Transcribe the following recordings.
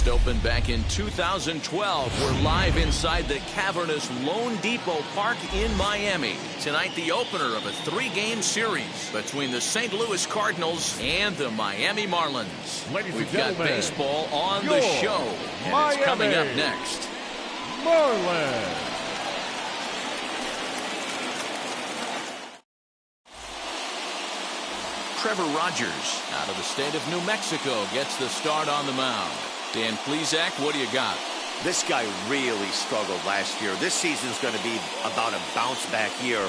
First opened back in 2012. We're live inside the cavernous Lone Depot Park in Miami. Tonight, the opener of a 3-game series between the St. Louis Cardinals and the Miami Marlins. We've got baseball on the show, and it's coming up next. Marlins. Trevor Rogers, out of the state of New Mexico, gets the start on the mound. Dan Plesac, what do you got? This guy really struggled last year. This season's going to be about a bounce-back year.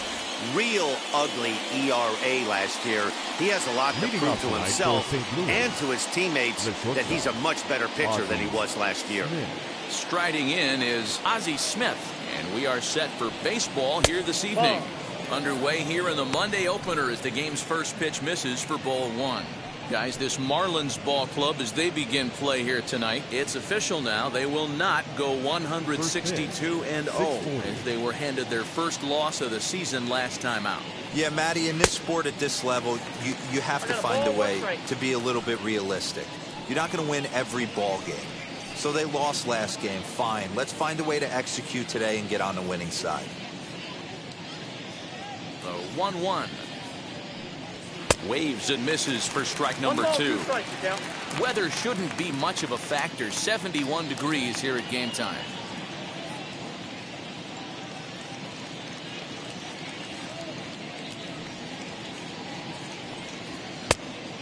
Real ugly ERA last year. He has a lot to prove to himself and to his teammates that he's a much better pitcher than he was last year. Striding in is Ozzy Smith, and we are set for baseball here this evening. Underway here in the Monday opener as the game's first pitch misses for ball 1. Guys, this Marlins ball club, as they begin play here tonight, it's official now. They will not go 162-0 as they were handed their first loss of the season last time out. Yeah, Matty, in this sport at this level, you have to find a way to be a little bit realistic. You're not going to win every ball game. So they lost last game. Fine. Let's find a way to execute today and get on the winning side. The 1-1. Waves and misses for strike number 2. Weather shouldn't be much of a factor. 71 degrees here at game time.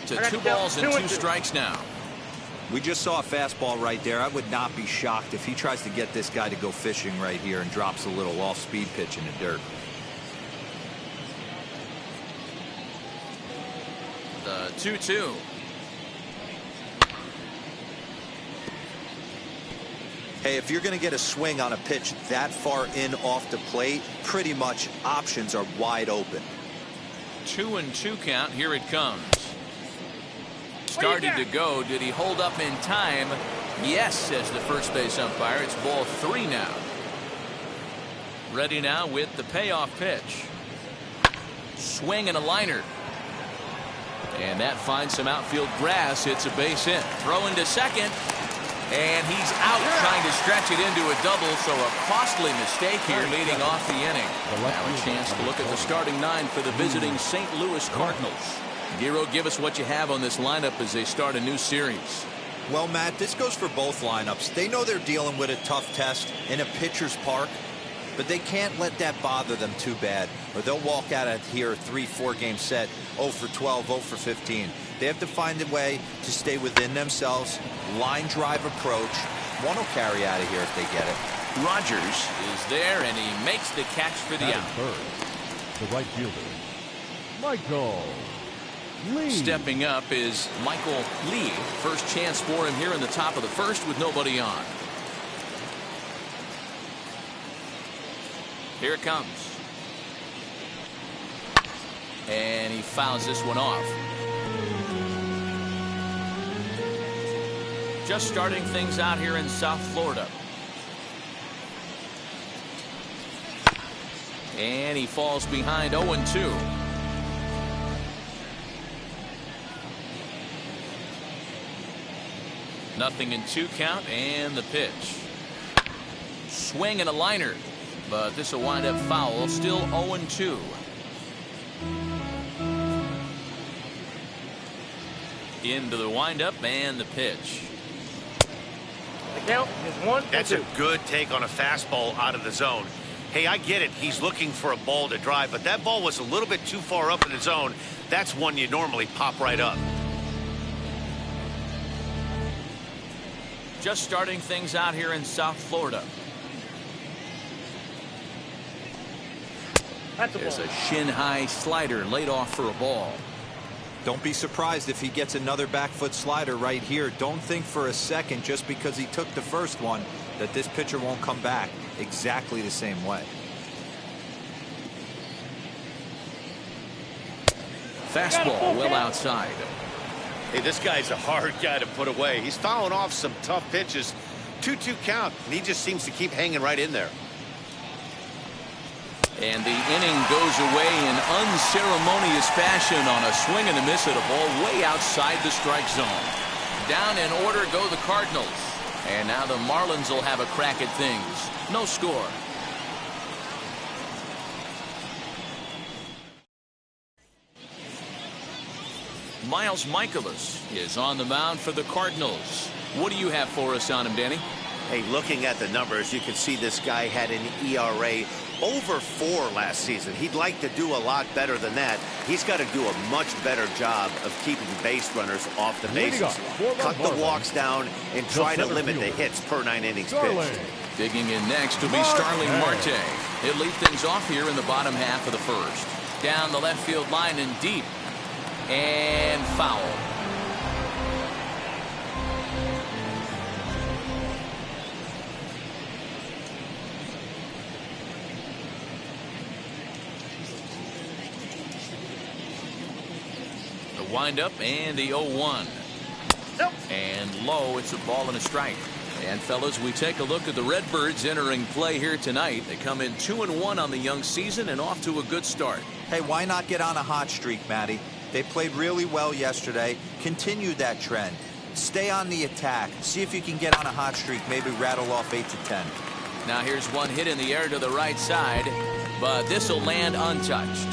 To 2 balls and 2 strikes now. We just saw a fastball right there. I would not be shocked if he tries to get this guy to go fishing right here and drops a little off-speed pitch in the dirt. The 2-2. Hey, if you're going to get a swing on a pitch that far in off the plate, pretty much options are wide open. 2-2 count. Here it comes. Started to go. Did he hold up in time? Yes, says the first base umpire. It's ball 3 now. Ready now with the payoff pitch. Swing and a liner. And that finds some outfield grass. It's a base hit. Throw into second. And he's out trying to stretch it into a double. So a costly mistake here leading off the inning. Now a chance to look at the starting 9 for the visiting St. Louis Cardinals. Giro, give us what you have on this lineup as they start a new series. Well, Matt, this goes for both lineups. They know they're dealing with a tough test in a pitcher's park, but they can't let that bother them too bad, or they'll walk out of here a 3-4 game set 0 for 12, 0 for 15. They have to find a way to stay within themselves, line drive approach. One will carry out of here if they get it. Rogers is there, and he makes the catch for the out. The right fielder, Michael Lee. Stepping up is Michael Lee. First chance for him here in the top of the first with nobody on. Here it comes. And he fouls this one off. Just starting things out here in South Florida. And he falls behind 0-2. Nothing in 2 count, and the pitch. Swing and a liner, but this will wind up foul. Still 0-2. Into the windup and the pitch. The count is 1-2. That's a good take on a fastball out of the zone. Hey, I get it. He's looking for a ball to drive, but that ball was a little bit too far up in the zone. That's one you normally pop right up. Just starting things out here in South Florida. There's a shin-high slider laid off for a ball. Don't be surprised if he gets another back foot slider right here. Don't think for a second, just because he took the first one, that this pitcher won't come back exactly the same way. Fastball well outside. Hey, this guy's a hard guy to put away. He's fouling off some tough pitches. 2-2 count, and he just seems to keep hanging right in there. And the inning goes away in unceremonious fashion on a swing and a miss at a ball way outside the strike zone. Down in order go the Cardinals. And now the Marlins will have a crack at things. No score. Miles Michaelis is on the mound for the Cardinals. What do you have for us on him, Danny? Hey, looking at the numbers, you can see this guy had an ERA over 4 last season. He'd like to do a lot better than that. He's got to do a much better job of keeping base runners off the bases. Cut the walks down and try to limit the hits per 9 innings pitched. Digging in next will be Starling Marte. He'll lead things off here in the bottom half of the first. Down the left field line and deep. And foul. The windup and the 0-1. And low, it's a ball and a strike. And fellas, we take a look at the Redbirds entering play here tonight. They come in 2-1 on the young season and off to a good start. Hey, why not get on a hot streak, Matty? They played really well yesterday. Continue that trend. Stay on the attack. See if you can get on a hot streak. Maybe rattle off 8 to 10. Now here's one hit in the air to the right side, but this will land untouched.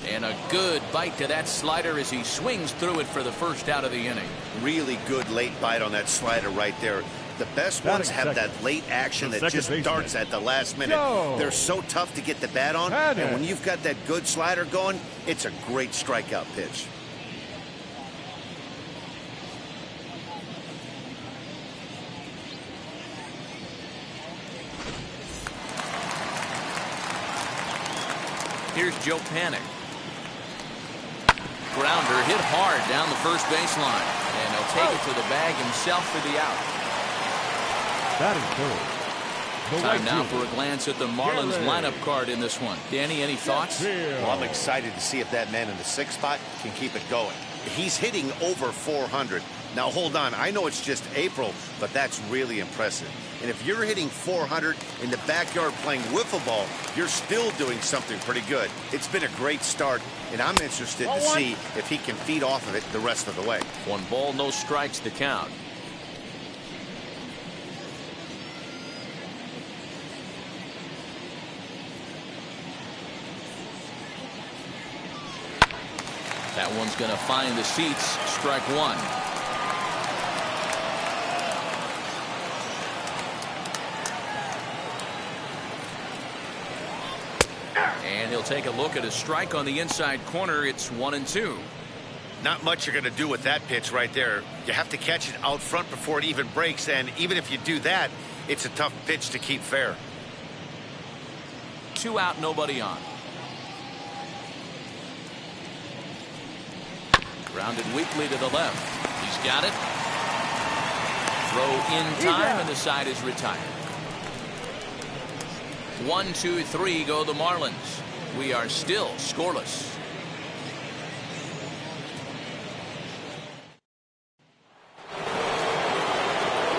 And a good bite to that slider as he swings through it for the first out of the inning. Really good late bite on that slider right there. The best ones have that late action that just starts at the last minute. They're so tough to get the bat on, and when you've got that good slider going, it's a great strikeout pitch. Here's Joe Panic. Grounder hit hard down the first baseline, and he'll take it to the bag himself for the out. That is good. Time now for a glance at the Marlins lineup card in this one. Danny, any thoughts? Well, I'm excited to see if that man in the 6th spot can keep it going. He's hitting over 400. Now, hold on. I know it's just April, but that's really impressive. And if you're hitting 400 in the backyard playing wiffle ball, you're still doing something pretty good. It's been a great start, and I'm interested to see if he can feed off of it the rest of the way. 1 ball, no strikes to count. That one's going to find the seats. Strike 1. And he'll take a look at a strike on the inside corner. It's 1-2. Not much you're going to do with that pitch right there. You have to catch it out front before it even breaks, and even if you do that, it's a tough pitch to keep fair. 2 out, nobody on. Grounded weakly to the left. He's got it. Throw in time, and the side is retired. 1, 2, 3 go the Marlins. We are still scoreless.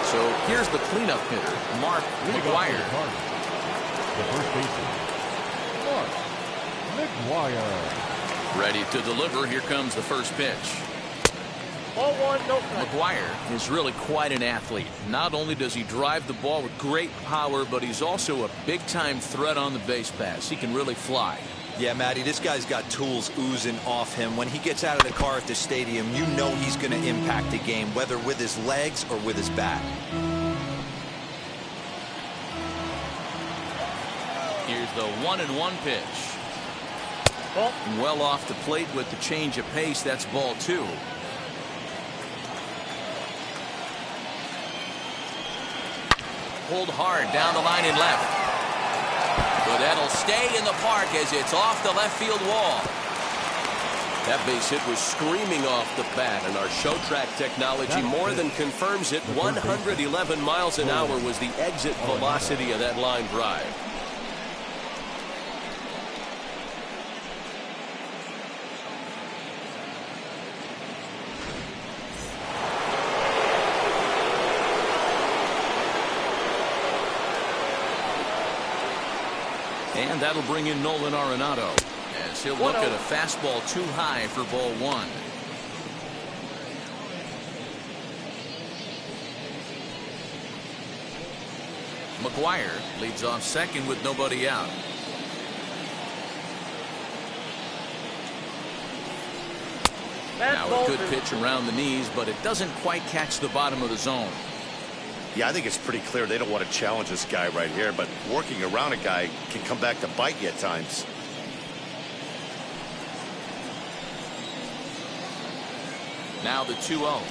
So here's the cleanup hitter, Mark Maguire. The first baseman, Mark Maguire. Ready to deliver. Here comes the first pitch. 0-1, no strike. Maguire is really quite an athlete. Not only does he drive the ball with great power, but he's also a big-time threat on the base pass. He can really fly. Yeah, Matty, this guy's got tools oozing off him. When he gets out of the car at the stadium, you know he's going to impact the game, whether with his legs or with his bat. Here's the 1-1 pitch. Well off the plate with the change of pace. That's ball 2. Pulled hard down the line and left. But that'll stay in the park as it's off the left field wall. That base hit was screaming off the bat, and our show track technology more than confirms it. 111 miles an hour was the exit velocity of that line drive. And that'll bring in Nolan Arenado. As he'll look at a fastball too high for ball one. Maguire leads off second with nobody out. Now a good pitch around the knees, but it doesn't quite catch the bottom of the zone. Yeah, I think it's pretty clear they don't want to challenge this guy right here, but working around a guy can come back to bite you at times. Now the 2-0.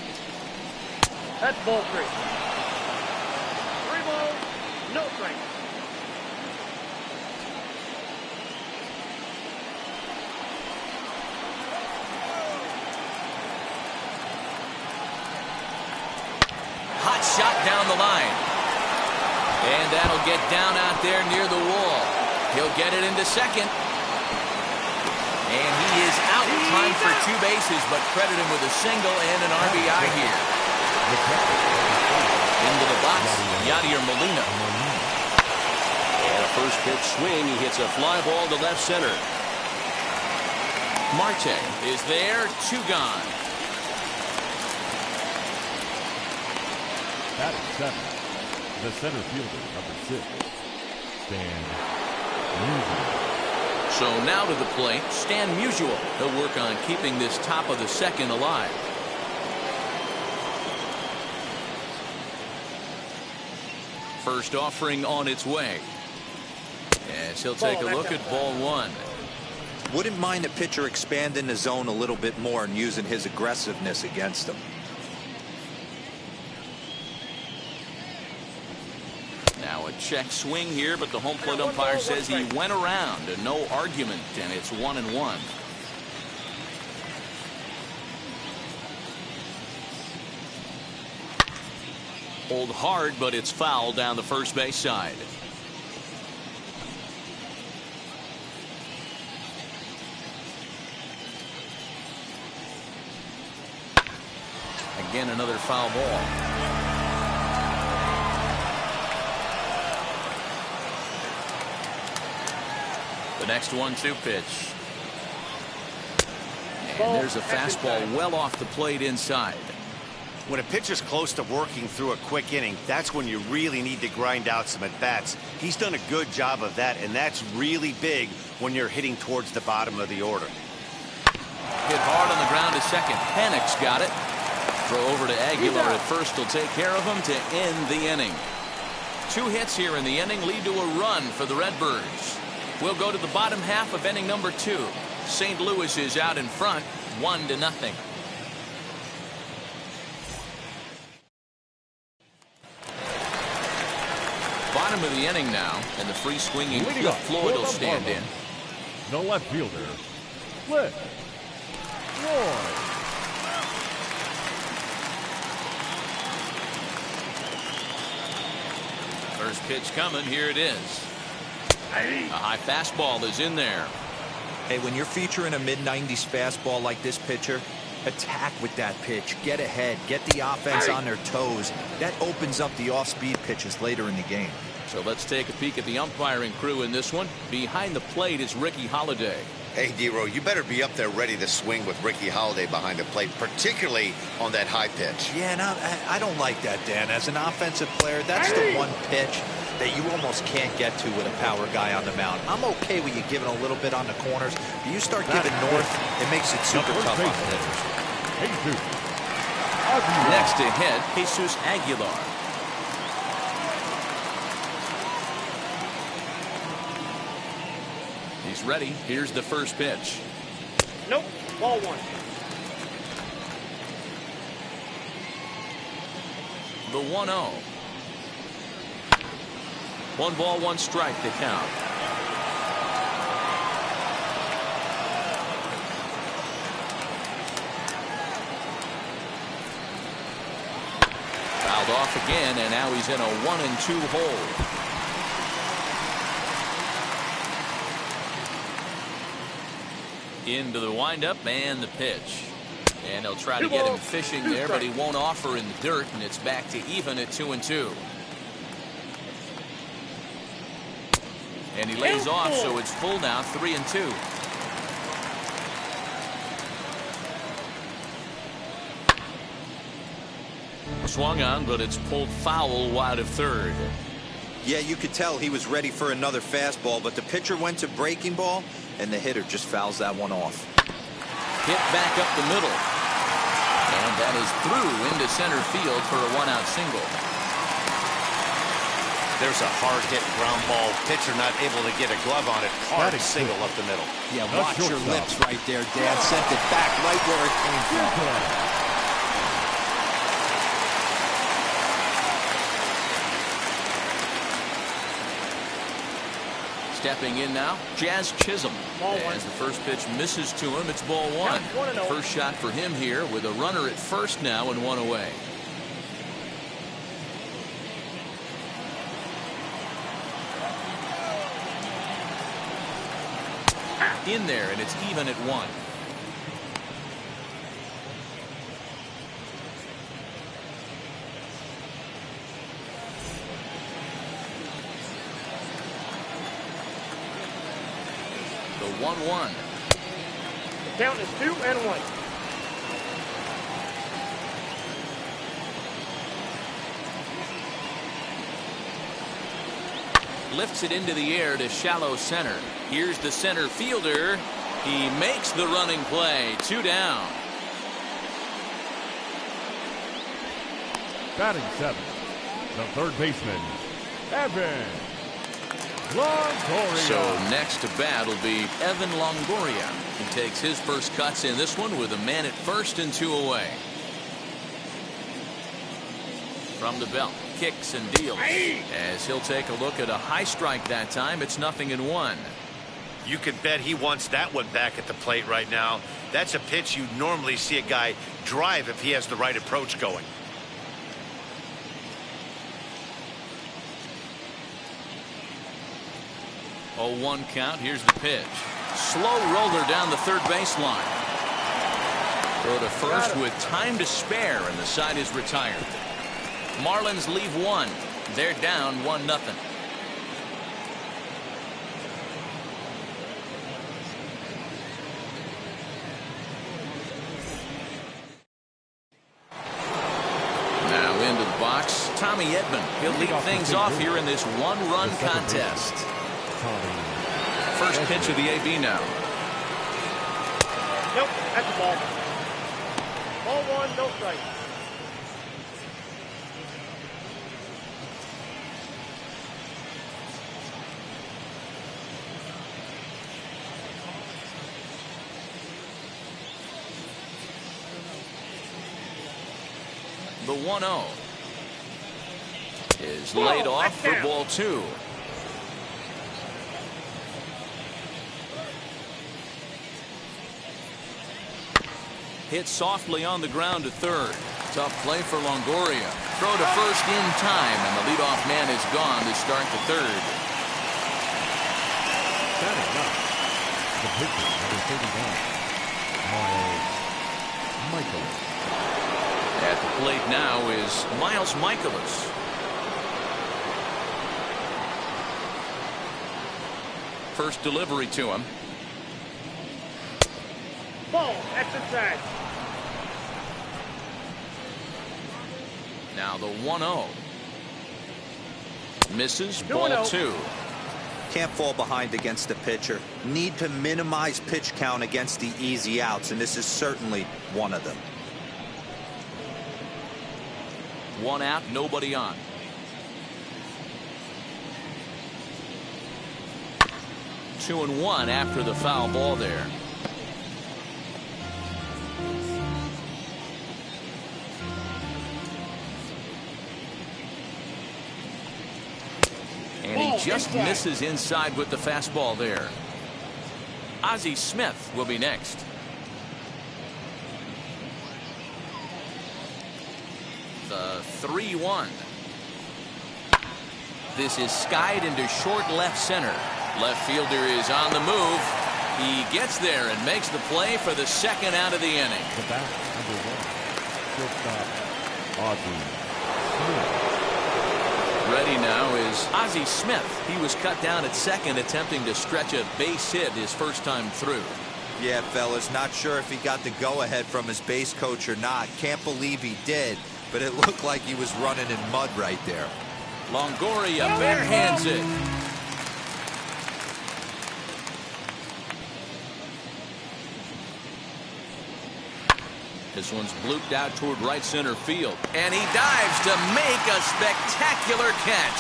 That's ball 3. 3 balls, no strike. Hot shot down the line. And that'll get down out there near the wall. He'll get it into second. And he is out in time for 2 bases, but credit him with a single and an RBI here. Into the box, Yadier Molina. And a first pitch swing. He hits a fly ball to left center. Marte is there, 2 gone. That is 7. The center fielder, number 6, Stan Musial. So now to the plate, Stan Musial. He'll work on keeping this top of the second alive. First offering on its way. As he'll take a look at ball 1. Wouldn't mind a pitcher expanding the zone a little bit more and using his aggressiveness against them. Now a check swing here, but the home plate umpire says he went around. No argument, and it's 1-1. Hold hard, but it's foul down the first base side. Again, another foul ball. The next 1-2 pitch. And there's a fastball well off the plate inside. When a pitcher's close to working through a quick inning, that's when you really need to grind out some at-bats. He's done a good job of that, and that's really big when you're hitting towards the bottom of the order. Hit hard on the ground to second. Panic's got it. Throw over to Aguilar at first will take care of him to end the inning. 2 hits here in the inning lead to a run for the Redbirds. We'll go to the bottom half of inning number 2. St. Louis is out in front, 1-0. Bottom of the inning now, and the free swinging Floyd will stand in. The left fielder, Floyd. First pitch coming, here it is. A high fastball is in there. Hey, when you're featuring a mid-90s fastball like this pitcher, attack with that pitch. Get ahead. Get the offense on their toes. That opens up the off-speed pitches later in the game. So let's take a peek at the umpiring crew in this one. Behind the plate is Ricky Holiday. Hey, D-Row, you better be up there ready to swing with Ricky Holiday behind the plate, particularly on that high pitch. Yeah, and I don't like that, Dan. As an offensive player, that's the one pitch that you almost can't get to with a power guy on the mound. I'm okay with you giving a little bit on the corners, but you start giving north, it makes it super tough on the hitters. Next to hit, Jesus Aguilar. He's ready. Here's the first pitch. Nope. Ball 1. The 1-0. 1 ball, 1 strike to count. Fouled off again, and now he's in a 1-2 hole. Into the windup and the pitch. And they'll try to get him fishing there, but he won't offer in the dirt, and it's back to even at 2-2. And he lays off, so it's full now, 3-2. Swung on, but it's pulled foul wide of third. Yeah, you could tell he was ready for another fastball, but the pitcher went to breaking ball, and the hitter just fouls that one off. Hit back up the middle. And that is through into center field for a one-out single. There's a hard-hit ground ball. Pitcher not able to get a glove on it. Hard single up the middle. Yeah, watch your lips right there, Dan. Sent it back right where it came from. Stepping in now, Jazz Chisholm. As the first pitch misses to him, it's ball one. First shot for him here with a runner at first now and one away. In there, and it's even at one. The 1-1. The count is 2-1. Lifts it into the air to shallow center. Here's the center fielder. He makes the running play. 2 down. Batting 7th, the third baseman, Evan Longoria. So next to bat will be Evan Longoria. He takes his first cuts in this one with a man at first and 2 away. From the belt, kicks and deals. As he'll take a look at a high strike that time. It's 0-1. You can bet he wants that one back at the plate right now. That's a pitch you normally see a guy drive if he has the right approach going. Oh, 1 count. Here's the pitch. Slow roller down the third baseline. Throw to first with time to spare, and the side is retired. Marlins leave 1. They're down 1-0. Now into the box, Tommy Edman. He'll lead things off here in this 1-run contest. First pitch of the AB now. Nope, that's a ball. Ball 1, no strike. The 1-0 is laid off for ball 2. Hit softly on the ground to third. Tough play for Longoria. Throw to first in time, and the leadoff man is gone to start the third. Batting 9, the pitcher, number 39, Michael. At the plate now is Miles Michaelis. First delivery to him. Ball, that's inside. Now the 1-0. Misses, ball 2. Can't fall behind against the pitcher. Need to minimize pitch count against the easy outs, and this is certainly one of them. 1 out, nobody on. Two and 1 after the foul ball there. And he just misses inside with the fastball there. Ozzy Smith will be next. The 3-1. This is skied into short left center. Left fielder is on the move. He gets there and makes the play for the second out of the inning. The bat, number 1, shortstop, Ozzy Smith. Ready now is Ozzy Smith. He was cut down at second, attempting to stretch a base hit his first time through. Yeah, fellas, not sure if he got the go-ahead from his base coach or not. Can't believe he did. but it looked like he was running in mud right there. Longoria barehands it. This one's blooped out toward right center field. And he dives to make a spectacular catch.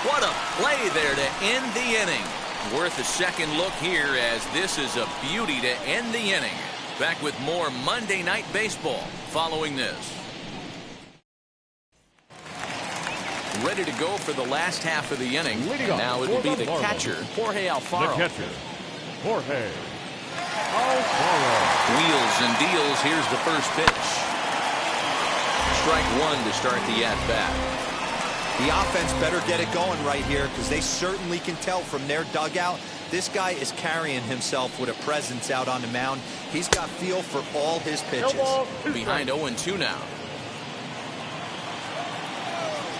What a play there to end the inning. Worth a second look here, as this is a beauty to end the inning. Back with more Monday Night Baseball following this. Ready to go for the last half of the inning. And now it will be the catcher, Jorge Alfaro. The catcher, Jorge Alfaro. Wheels and deals. Here's the first pitch. Strike one to start the at-bat. The offense better get it going right here, because they certainly can tell from their dugout this guy is carrying himself with a presence out on the mound. He's got feel for all his pitches. Behind 0-2 now.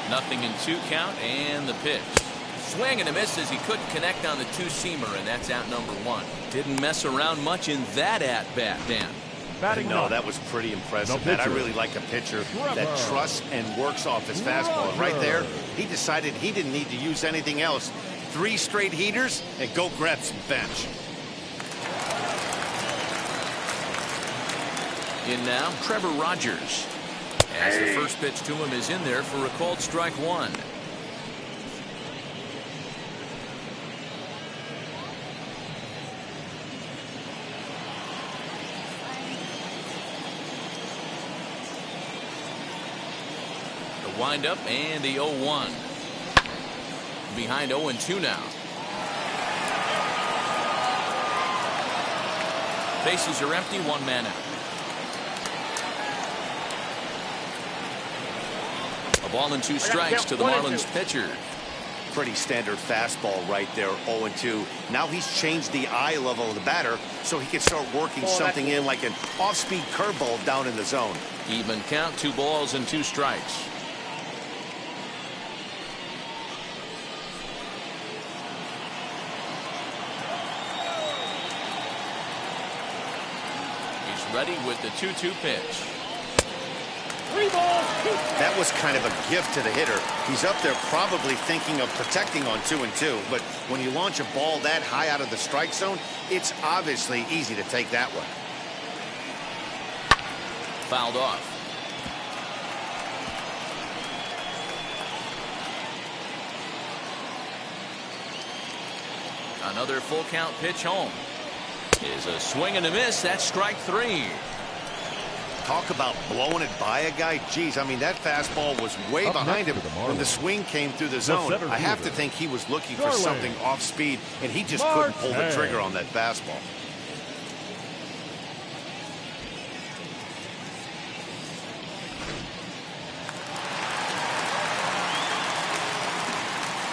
Nothing in 2 count, and the pitch. Swing and a miss as he couldn't connect on the 2-seamer, and that's out number 1. Didn't mess around much in that at-bat, Dan. No, that was pretty impressive. I really like a pitcher that trusts and works off his fastball. And right there, he decided he didn't need to use anything else. 3 straight heaters and go grab some bench. In now, Trevor Rogers. As the first pitch to him is in there for a called strike 1. Windup and the 0-1. Behind 0-2 now. Bases are empty, 1 man out. A ball and 2 strikes to the Marlins pitcher. Pretty standard fastball right there, 0-2. Now he's changed the eye level of the batter so he can start working something in like an off-speed curveball down in the zone. Even count, 2 balls and 2 strikes. Ready with the 2-2 pitch. 3 balls. That was kind of a gift to the hitter. He's up there probably thinking of protecting on 2-2, but when you launch a ball that high out of the strike zone, it's obviously easy to take that one. Fouled off. Another full count pitch home. Is a swing and a miss. That's strike 3. Talk about blowing it by a guy. Geez, I mean, that fastball was way behind him when the swing came through the zone. I have to think he was looking for something off speed, and he just couldn't pull the trigger on that fastball.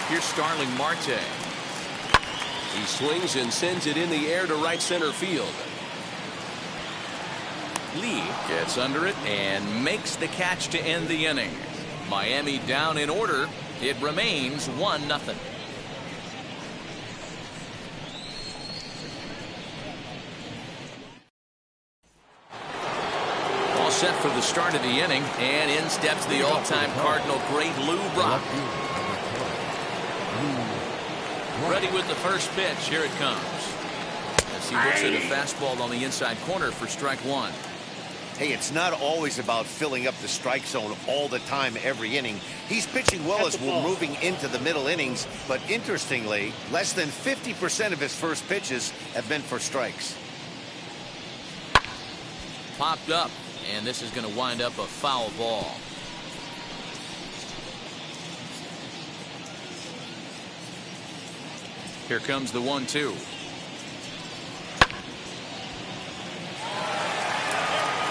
Here's Starling Marte. He swings and sends it in the air to right center field. Lee gets under it and makes the catch to end the inning. Miami down in order. It remains 1-0. All set for the start of the inning, and in steps the all-time Cardinal great Lou Brock. Ready with the first pitch. Here it comes. As he looks at a fastball on the inside corner for strike 1. Hey, it's not always about filling up the strike zone all the time every inning. He's pitching well as we're moving into the middle innings, but interestingly, less than 50% of his first pitches have been for strikes. Popped up, and this is going to wind up a foul ball. Here comes the 1-2.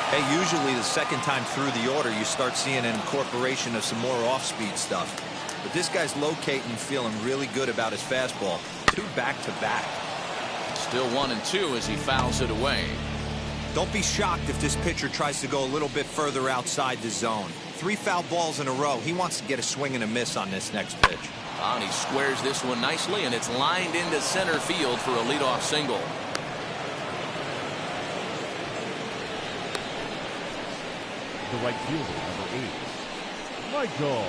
Hey, usually the second time through the order, you start seeing an incorporation of some more off-speed stuff. But this guy's locating, feeling really good about his fastball. 2 back-to-back. Still 1-2 as he fouls it away. Don't be shocked if this pitcher tries to go a little bit further outside the zone. 3 foul balls in a row. He wants to get a swing and a miss on this next pitch. And he squares this one nicely, and it's lined into center field for a leadoff single. The right fielder, number 8. Michael.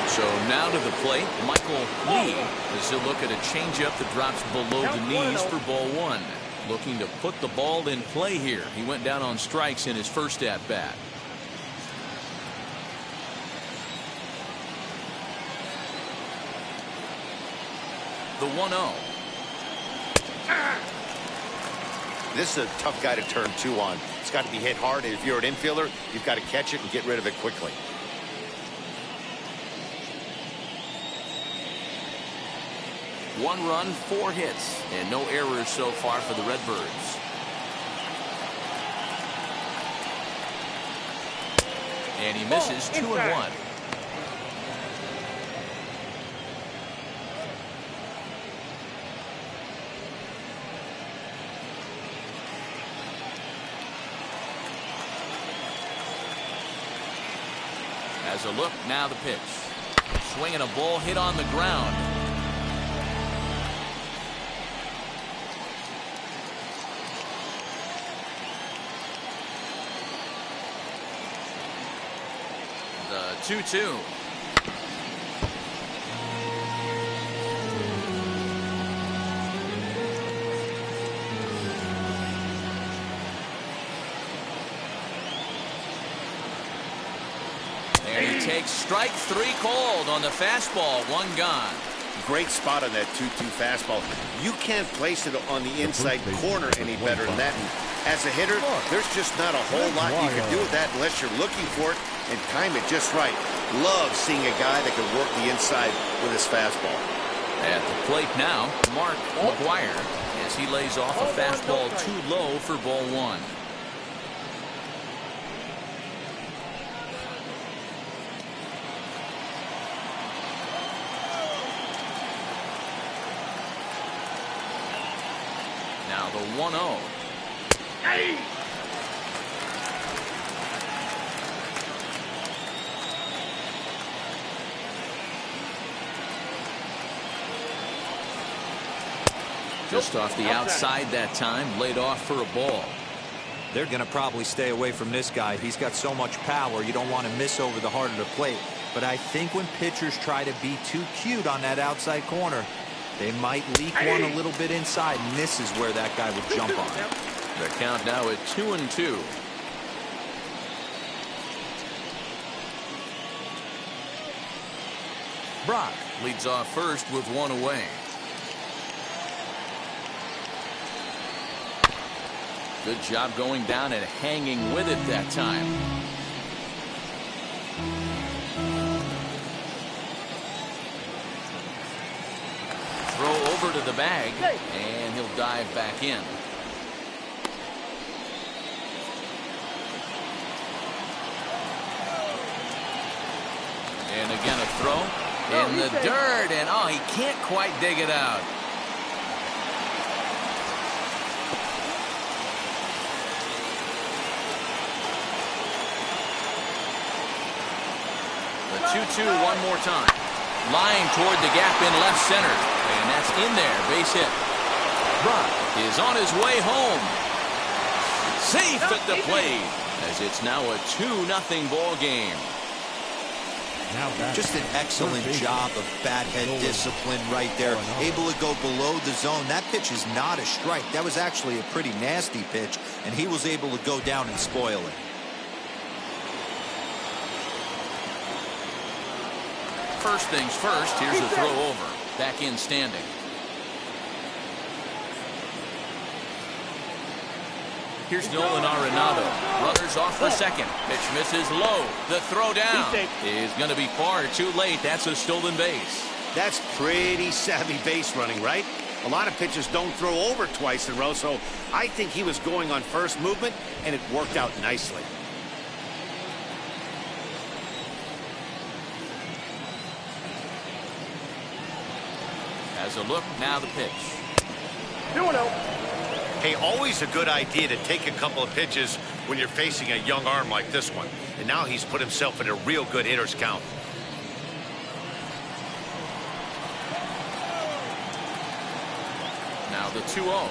So now to the plate, Michael Lee, as he'll look at a changeup that drops below the knees for ball one. Looking to put the ball in play here. He went down on strikes in his first at bat. The 1-0. This is a tough guy to turn two on. It's got to be hit hard. If you're an infielder, you've got to catch it and get rid of it quickly. One run, 4 hits, and no errors so far for the Redbirds. And he misses 2-1. As a look, now the pitch. Swinging a ball hit on the ground. The 2-2. And he takes strike 3 called on the fastball. 1 gone. Great spot on that 2-2 fastball. You can't place it on the inside corner any better than that. And as a hitter, there's just not a whole lot you can do with that unless you're looking for it and time it just right. Love seeing a guy that can work the inside with his fastball. At the plate now, Maguire, as he lays off a fastball too low for ball 1. Now the 1-0. Hey! Just off the outside that time, laid off for a ball. They're going to probably stay away from this guy. He's got so much power, you don't want to miss over the heart of the plate. But I think when pitchers try to be too cute on that outside corner, they might leak one a little bit inside, and this is where that guy would jump on it. The count now at 2-2. Brock leads off first with 1 away. Good job going down and hanging with it that time. Throw over to the bag, and he'll dive back in. And again a throw in the dirt, and oh, he can't quite dig it out. The 2-2 one more time. Line toward the gap in left center, and that's in there, base hit. Brock is on his way home. Safe at the plate, as it's now a 2-0 ball game. Just an excellent job of bat head discipline right there. Able to go below the zone. That pitch is not a strike. That was actually a pretty nasty pitch, and he was able to go down and spoil it. First things first, here's a throw over. Back in standing. Here's Nolan Arenado. Runners off for second. Pitch misses low. The throw down is going to be far too late. That's a stolen base. That's pretty savvy base running, right? A lot of pitchers don't throw over twice in a row, so I think he was going on first movement, and it worked out nicely. As a look, now the pitch. 2-0. Hey, always a good idea to take a couple of pitches when you're facing a young arm like this one. And now he's put himself in a real good hitter's count. Now the 2-0.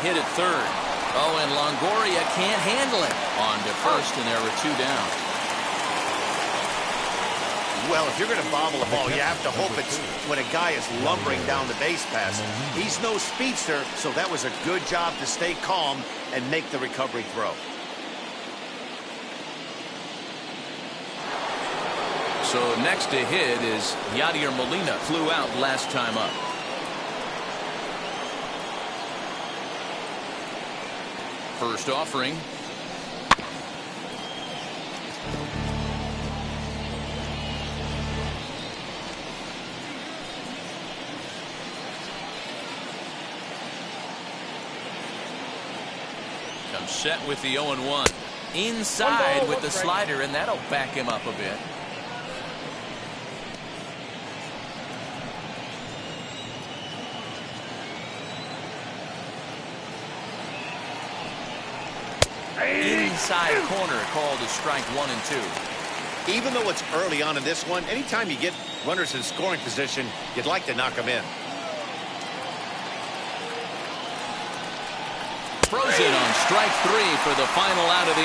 hit at third. Oh, and Longoria can't handle it. On to first, and there were 2 down. Well, if you're going to bobble a ball, you have to hope it's when a guy is lumbering down the base pass. He's no speedster, so that was a good job to stay calm and make the recovery throw. So next to hit is Yadier Molina. Flew out last time up. First offering. Comes set with the 0-1. Inside with the slider, and that'll back him up a bit. Inside corner, called a strike 1 and 2. Even though it's early on in this one, anytime you get runners in scoring position, you'd like to knock them in. Frozen on strike 3 for the final out of the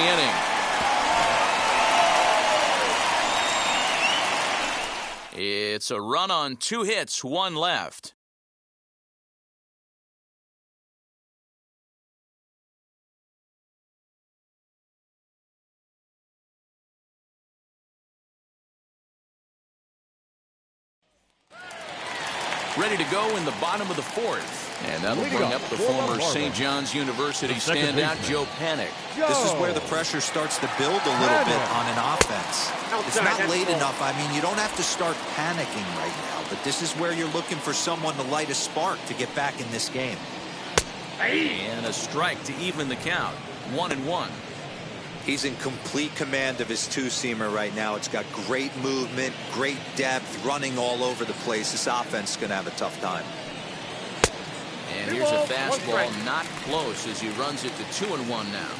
inning. It's a run on 2 hits, 1 left. Ready to go in the bottom of the 4th. And that'll bring up the former St. John's University standout, Joe Panik. This is where the pressure starts to build a little bit on an offense. It's not late enough. I mean, you don't have to start panicking right now, but this is where you're looking for someone to light a spark to get back in this game. And a strike to even the count. 1-1. He's in complete command of his 2-seamer right now. It's got great movement, great depth, running all over the place. This offense is going to have a tough time. And here's a fastball, not close, as he runs it to 2-1 now.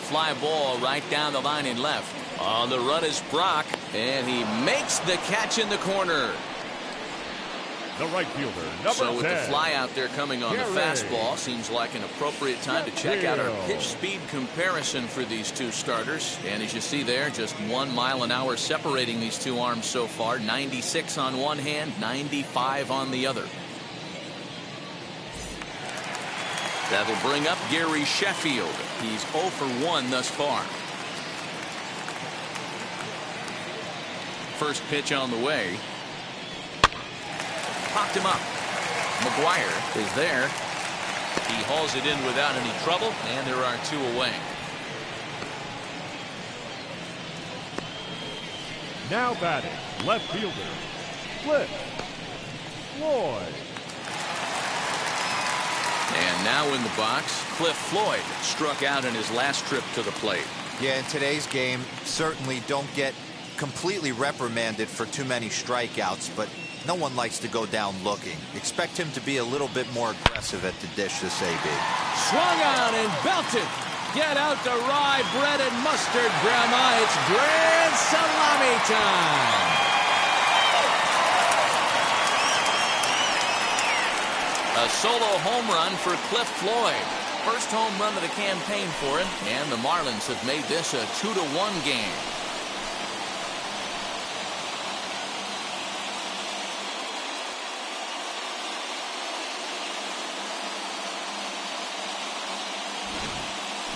Fly ball right down the line in left. On the run is Brock, and he makes the catch in the corner. The right fielder, number 10. So with the fly out there coming on the fastball, seems like an appropriate time to check out our pitch speed comparison for these 2 starters. And as you see there, just 1 mile an hour separating these 2 arms so far. 96 on one hand, 95 on the other. That'll bring up Gary Sheffield. He's 0 for 1 thus far. First pitch on the way. Popped him up. Maguire is there. He hauls it in without any trouble, and there are 2 away. Now batting, left fielder, Floyd. And now in the box, Cliff Floyd struck out in his last trip to the plate. Yeah, in today's game, certainly don't get completely reprimanded for too many strikeouts, but no one likes to go down looking. Expect him to be a little bit more aggressive at the dish this AB. Swung on and belted. Get out the rye bread and mustard, Grandma. It's grand salami time. A solo home run for Cliff Floyd. First home run of the campaign for him, and the Marlins have made this a 2-1 game.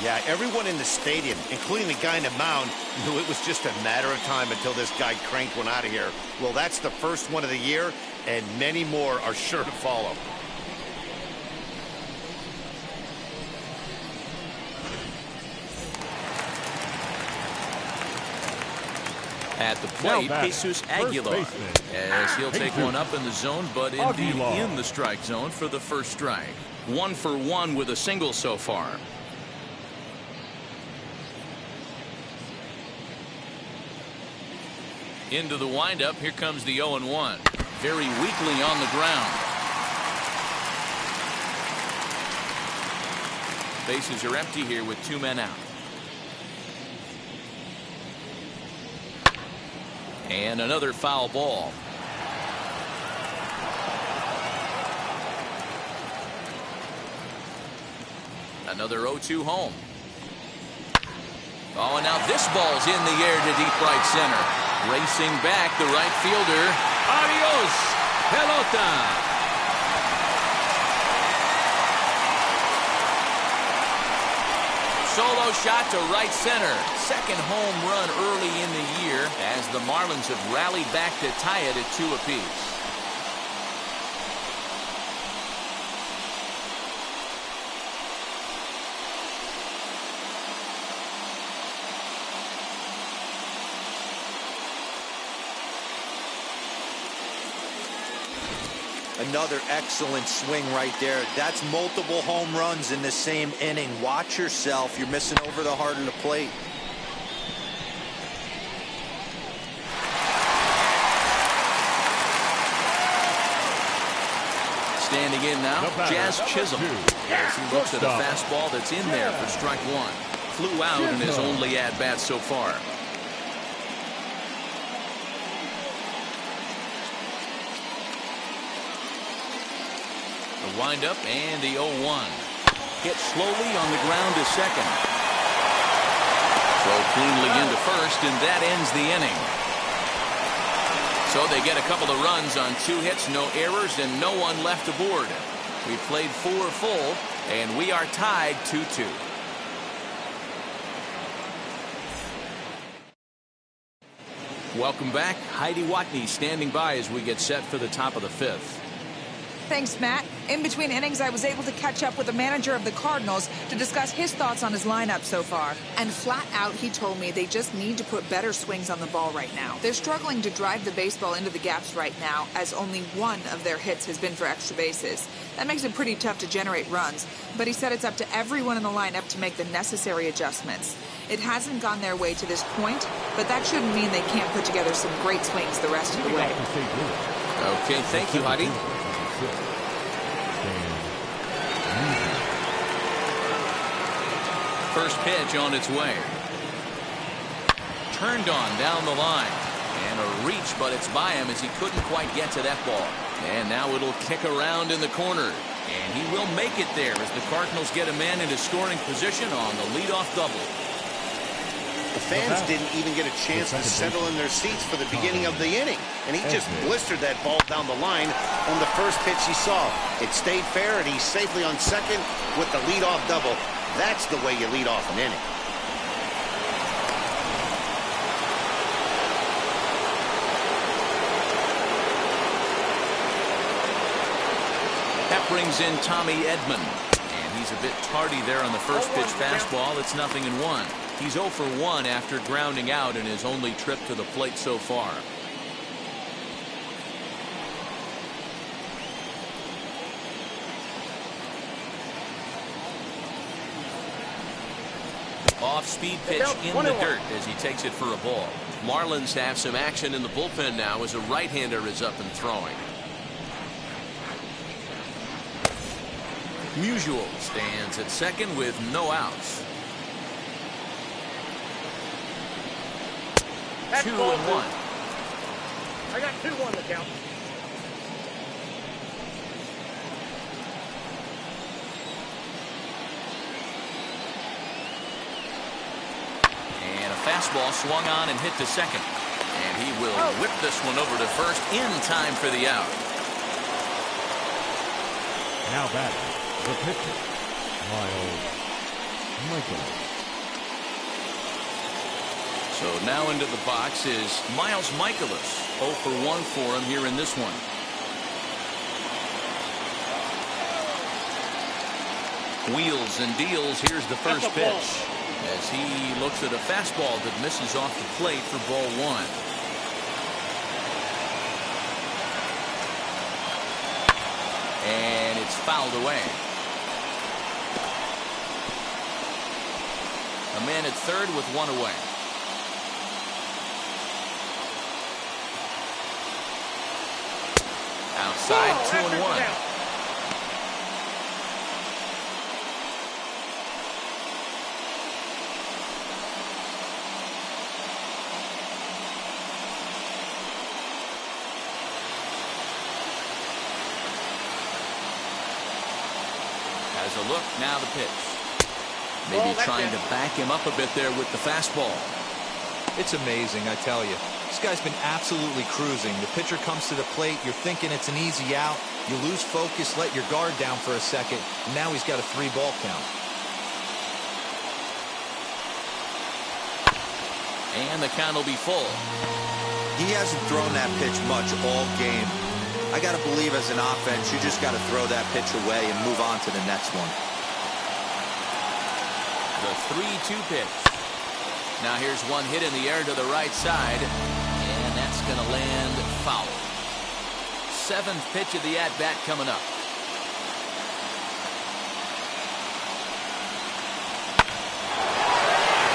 Yeah, everyone in the stadium, including the guy in the mound, knew it was just a matter of time until this guy cranked one out of here. Well, that's the first one of the year, and many more are sure to follow. At the plate, Jesus Aguilar, as he'll take one up in the zone, but indeed in the strike zone for the first strike. 1 for 1 with a single so far. Into the windup, here comes the 0-1. Very weakly on the ground. Bases are empty here with 2 men out. And another foul ball. Another 0-2 home. Oh, and now this ball's in the air to deep right center. Racing back, the right fielder. Adios, pelota. Solo shot to right center. Second home run early in the year as the Marlins have rallied back to tie it at 2 apiece. Another excellent swing right there. That's multiple home runs in the same inning. Watch yourself. You're missing over the heart of the plate. Standing in now, Jazz Chisholm. As he looks at a fastball that's in there for strike 1. Flew out in his only at-bat so far. The windup and the 0-1. Hit slowly on the ground to second. Throw cleanly into first, and that ends the inning. So they get a couple of runs on 2 hits, no errors, and no one left aboard. We played 4 full, and we are tied 2-2. Welcome back. Heidi Watney standing by as we get set for the top of the 5th. Thanks, Matt. In between innings, I was able to catch up with the manager of the Cardinals to discuss his thoughts on his lineup so far. And flat out, he told me they just need to put better swings on the ball right now. They're struggling to drive the baseball into the gaps right now, as only one of their hits has been for extra bases. That makes it pretty tough to generate runs, but he said it's up to everyone in the lineup to make the necessary adjustments. It hasn't gone their way to this point, but that shouldn't mean they can't put together some great swings the rest of the way. Okay, thank you, Heidi. First pitch on its way. Turned on down the line. And a reach, but it's by him as he couldn't quite get to that ball. And now it'll kick around in the corner. And he will make it there as the Cardinals get a man into scoring position on the leadoff double. The fans didn't even get a chance to settle in their seats for the beginning of the inning. And he just blistered that ball down the line on the first pitch he saw. It stayed fair, and he's safely on second with the leadoff double. That's the way you lead off an inning. That brings in Tommy Edman. And he's a bit tardy there on the first pitch fastball. It's 0-1. He's 0 for 1 after grounding out in his only trip to the plate so far. Off-speed pitch in the dirt as he takes it for a ball. Marlins have some action in the bullpen now as a right-hander is up and throwing. Musial stands at second with no outs. 2-1. I got 2-1 to count. And a fastball swung on and hit to second. And he will whip this one over to first in time for the out. Now back, the pitcher, Michael. So now into the box is Miles Michaelis. 0 for 1 for him here in this one. Wheels and deals. Here's the first pitch as he looks at a fastball that misses off the plate for ball 1. And it's fouled away. A man at third with 1 away. Outside, 2-1. Has a look, now the pitch. Maybe trying to back him up a bit there with the fastball. It's amazing, I tell you. This guy's been absolutely cruising. The pitcher comes to the plate. You're thinking it's an easy out. You lose focus, let your guard down for a second. And now he's got a 3-ball count. And the count will be full. He hasn't thrown that pitch much all game. I got to believe as an offense, you just got to throw that pitch away and move on to the next one. The 3-2 pitch. Now here's one hit in the air to the right side, and that's going to land foul. 7th pitch of the at-bat coming up.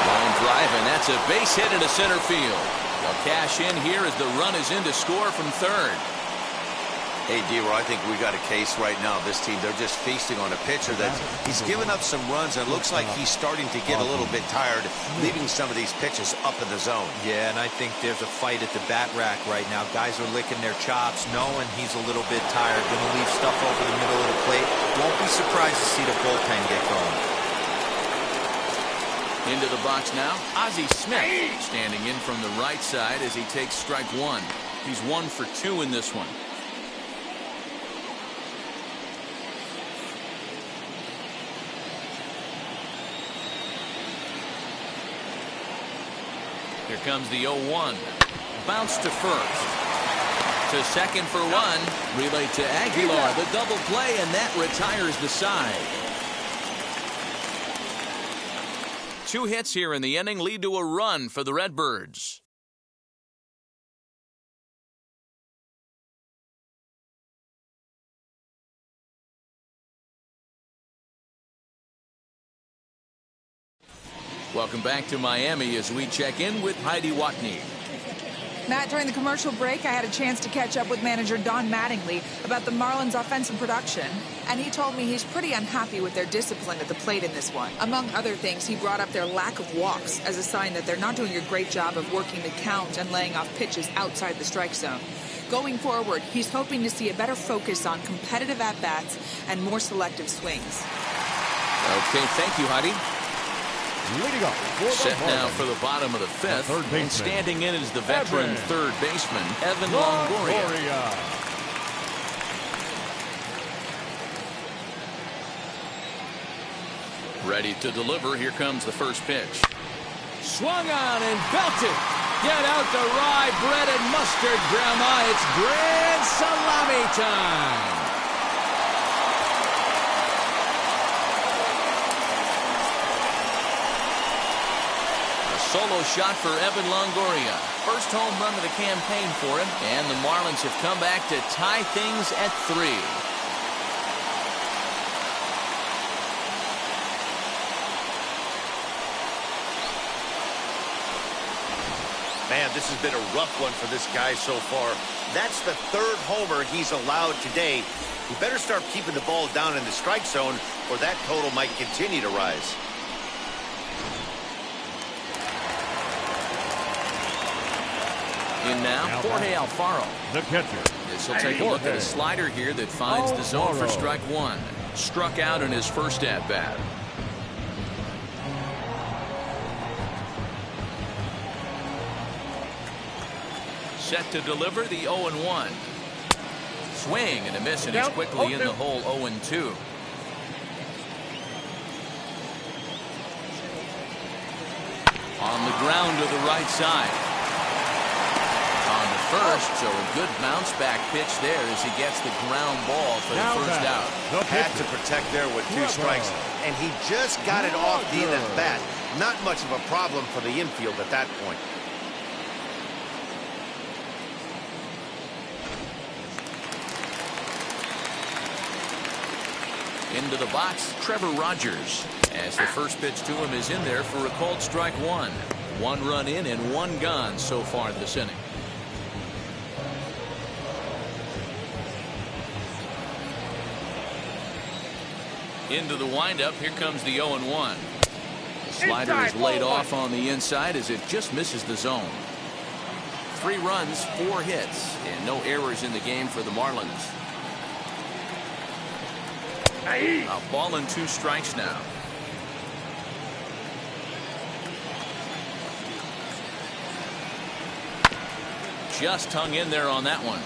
Line drive, and that's a base hit into center field. They'll cash in here as the run is in to score from third. Hey, D-Roy, I think we got a case right now. This team, they're just feasting on a pitcher that he's given up some runs, and it looks like he's starting to get a little bit tired, leaving some of these pitches up in the zone. Yeah, and I think there's a fight at the bat rack right now. Guys are licking their chops, knowing he's a little bit tired, going to leave stuff over the middle of the plate. Won't be surprised to see the bullpen get going. Into the box now, Ozzy Smith standing in from the right side as he takes strike one. He's 1 for 2 in this one. Here comes the 0-1. Bounce to first. To second for 1. Relay to Aguilar. The double play, and that retires the side. 2 hits here in the inning lead to a run for the Redbirds. Welcome back to Miami as we check in with Heidi Watney. Matt, during the commercial break, I had a chance to catch up with manager Don Mattingly about the Marlins' offensive production, and he told me he's pretty unhappy with their discipline at the plate in this one. Among other things, he brought up their lack of walks as a sign that they're not doing a great job of working the count and laying off pitches outside the strike zone. Going forward, he's hoping to see a better focus on competitive at-bats and more selective swings. Okay, thank you, Heidi. Leading off set now for the bottom of the 5th, and standing in is the veteran third baseman, Evan Longoria. Ready to deliver. Here comes the first pitch. Swung on and belted. Get out the rye bread and mustard, Grandma. It's grand salami time. Solo shot for Evan Longoria. First home run of the campaign for him, and the Marlins have come back to tie things at 3. Man, this has been a rough one for this guy so far. That's the 3rd homer he's allowed today. He better start keeping the ball down in the strike zone, or that total might continue to rise. In now, Jorge Alfaro. The catcher. This will take a look at a slider here that finds the zone for strike 1. Struck out in his first at-bat. Set to deliver the 0-1. Swing and a miss, and he's quickly in the hole 0-2. On the ground to the right side. First, so a good bounce back pitch there as he gets the ground ball for the first out. Had to protect there with 2 strikes, and he just got it off the end of the bat. Not much of a problem for the infield at that point. Into the box, Trevor Rogers, as the first pitch to him is in there for a called strike 1. 1 run in and 1 gone so far this inning. Into the windup. Here comes the 0-1. The slider is laid off on the inside as it just misses the zone. 3 runs, 4 hits, and no errors in the game for the Marlins. A ball and 2 strikes now. just hung in there on that one.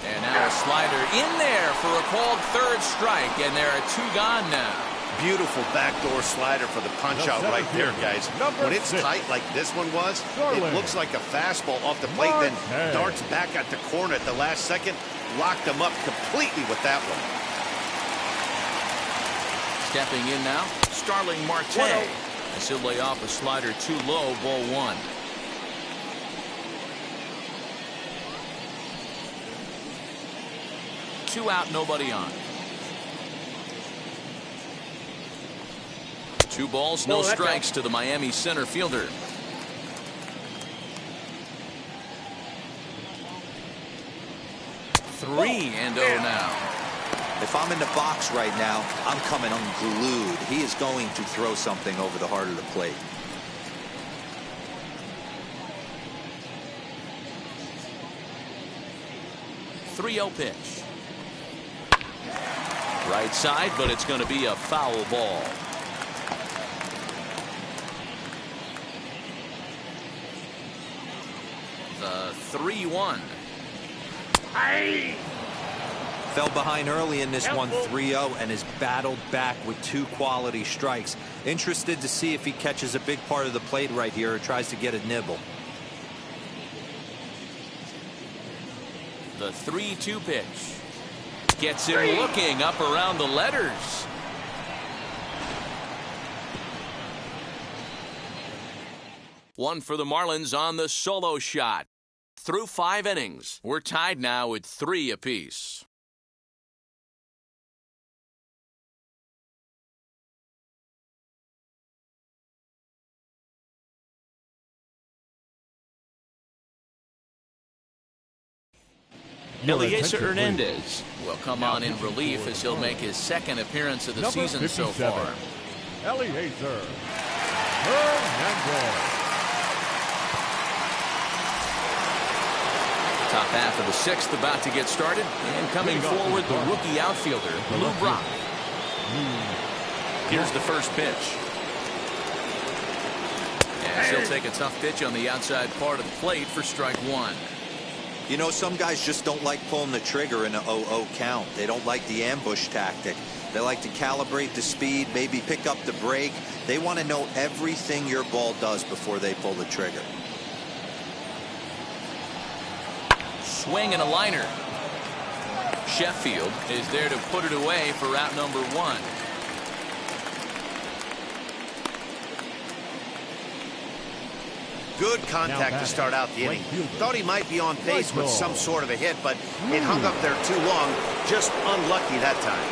And now a slider in there for a called third strike, and there are 2 gone now. Beautiful backdoor slider for the punch out right there, guys. When it's tight like this one was, it looks like a fastball off the plate, then darts back at the corner at the last second. Locked him up completely with that one. Stepping in now, Starling Marte. As he'll lay off a slider too low, ball 1. Two out, nobody on. 2 balls, no strikes to the Miami center fielder. 3-0 now. If I'm in the box right now, I'm coming unglued. He is going to throw something over the heart of the plate. .30 pitch. Right side, but it's going to be a foul ball. The 3-1. Fell behind early in this one, 3-0, and has battled back with 2 quality strikes. Interested to see if he catches a big part of the plate right here or tries to get a nibble. The 3-2 pitch. Gets him looking up around the letters. One for the Marlins on the solo shot. Through 5 innings, we're tied now at 3 apiece. Eliezer Hernandez will come on in relief as he'll make his 2nd appearance of the season so far. Eliezer Hernandez. Top half of the 6th about to get started, and coming forward, the rookie outfielder, Lou Brock. Here's the first pitch. As he'll take a tough pitch on the outside part of the plate for strike 1. You know, some guys just don't like pulling the trigger in an 0-0 count. They don't like the ambush tactic. They like to calibrate the speed, maybe pick up the brake. They want to know everything your ball does before they pull the trigger. Swing and a liner. Sheffield is there to put it away for route number 1. Good contact to start out the inning. Thought he might be on pace with some sort of a hit, but it hung up there too long. Just unlucky that time.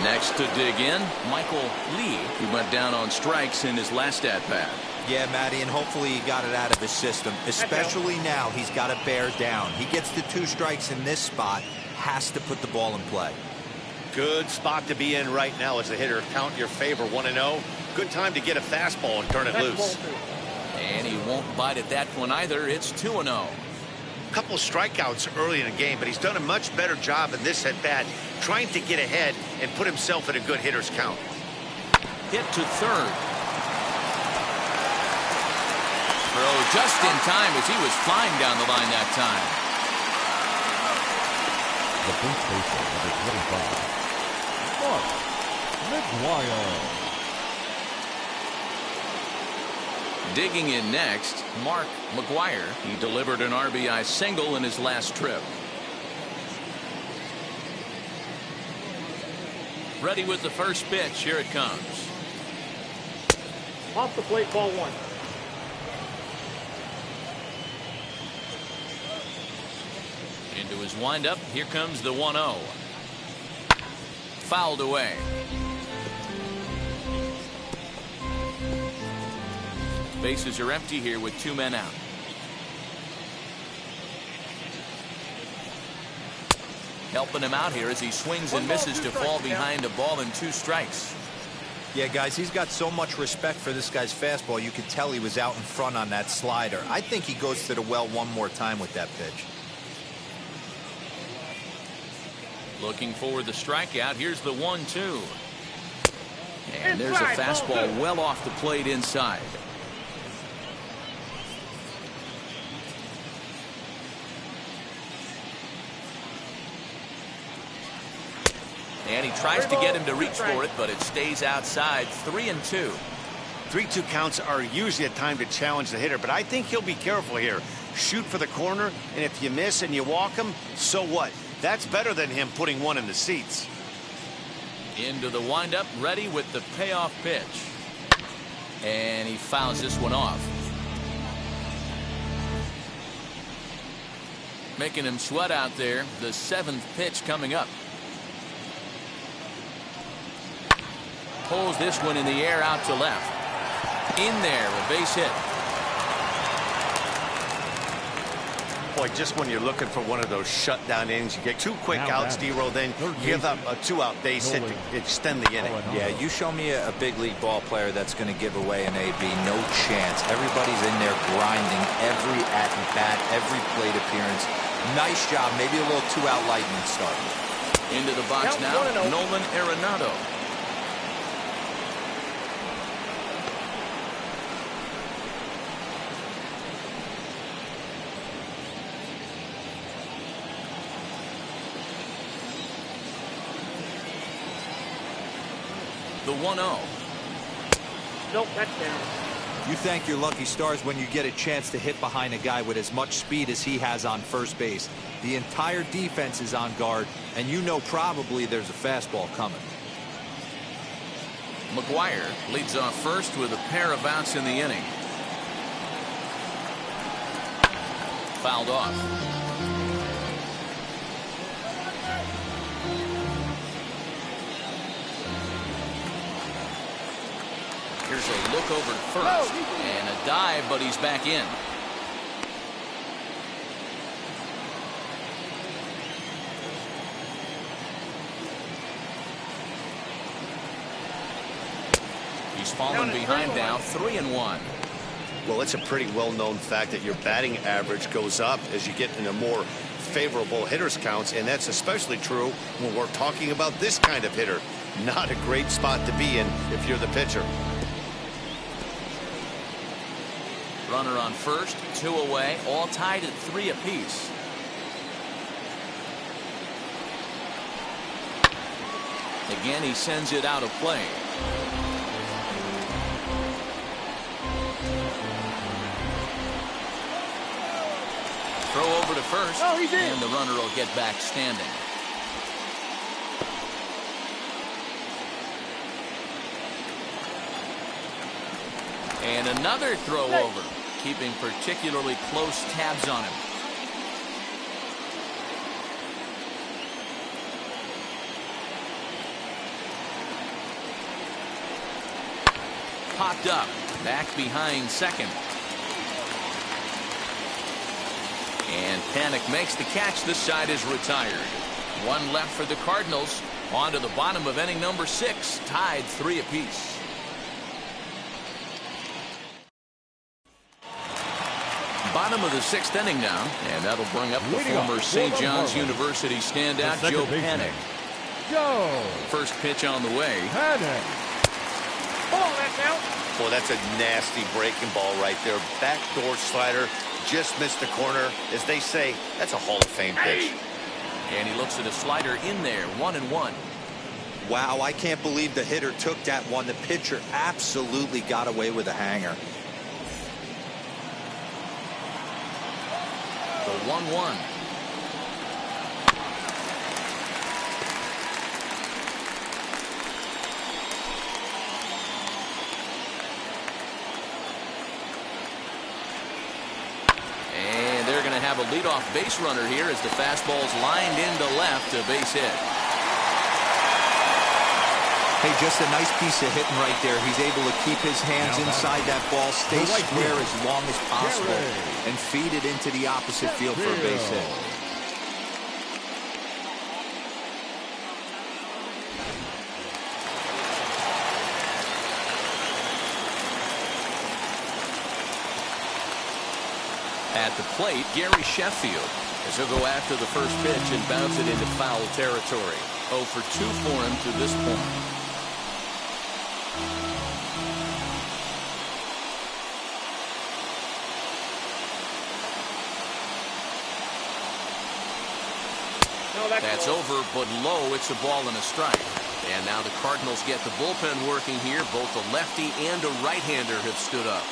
Next to dig in, Michael Lee, who went down on strikes in his last at-bat. Yeah, Matty, and hopefully he got it out of his system. Especially now, he's got to bear down. He gets the 2 strikes in this spot, has to put the ball in play. Good spot to be in right now as a hitter. Count your favor, 1-0. Good time to get a fastball and turn it loose. And he won't bite at that one either. It's 2-0. Couple strikeouts early in the game, but he's done a much better job in this at-bat trying to get ahead and put himself in a good hitter's count. Hit to third. Throw just in time as he was flying down the line that time. The first baseman, number 25, Maguire. Digging in next, Mark Maguire. He delivered an RBI single in his last trip. Ready with the first pitch. Here it comes. Off the plate, ball 1. Into his windup. Here comes the 1-0. Fouled away. Bases are empty here with 2 men out. Helping him out here as he swings and misses to fall behind a ball and 2 strikes. Yeah, guys, he's got so much respect for this guy's fastball. You could tell he was out in front on that slider. I think he goes to the well one more time with that pitch. Looking for the strikeout. Here's the 1-2. And there's a fastball well off the plate inside. And he tries to get him to reach for it, but it stays outside. 3-2. 3-2 counts are usually a time to challenge the hitter, but I think he'll be careful here. Shoot for the corner, and if you miss and you walk him, so what? That's better than him putting one in the seats. Into the windup, ready with the payoff pitch. And he fouls this one off. Making him sweat out there. The 7th pitch coming up. Pulls this one in the air out to left. In there, a base hit. Boy, just when you're looking for one of those shutdown innings, you get 2 quick outs, D-Roll, then give up a 2-out base hit to extend the inning. Yeah, you show me a big league ball player that's going to give away an AB. No chance. Everybody's in there grinding every at-bat, every plate appearance. Nice job. Maybe a little 2-out lightning start. Into the box now, Nolan Arenado. The 1-0. Nope, that's down. You thank your lucky stars when you get a chance to hit behind a guy with as much speed as he has on first base. The entire defense is on guard, and you know probably there's a fastball coming. Maguire leads off first with a pair of outs in the inning. Fouled off. Here's a look over to first, and a dive, but he's back in. He's fallen behind now, 3-1. Well, it's a pretty well-known fact that your batting average goes up as you get into more favorable hitters counts, and that's especially true when we're talking about this kind of hitter. Not a great spot to be in if you're the pitcher. Runner on first, 2 away, all tied at 3 apiece. Again, he sends it out of play. Throw over to first, and the runner will get back standing. And another throw over, keeping particularly close tabs on him. Popped up, back behind second. And Panic makes the catch. This side is retired. 1 left for the Cardinals. On to the bottom of inning number 6, tied 3 apiece. Bottom of the 6th inning now, and that'll bring up the former St. John's University standout Joe Panic. First pitch on the way. Ball, that's out. Boy, that's a nasty breaking ball right there. Backdoor slider, just missed the corner. As they say, that's a Hall of Fame pitch. And he looks at a slider in there, 1-1. Wow, I can't believe the hitter took that one. The pitcher absolutely got away with a hanger. The 1-1. And they're going to have a leadoff base runner here as the fastball's lined into left, a base hit. Hey, just a nice piece of hitting right there. He's able to keep his hands inside that ball, stay square as long as possible, and feed it into the opposite field for a base hit. At the plate, Gary Sheffield. as he'll go after the first pitch and bounce it into foul territory. 0 for 2 for him to this point. That's over, but low. It's a ball and a strike. And now the Cardinals get the bullpen working here. Both a lefty and a right-hander have stood up.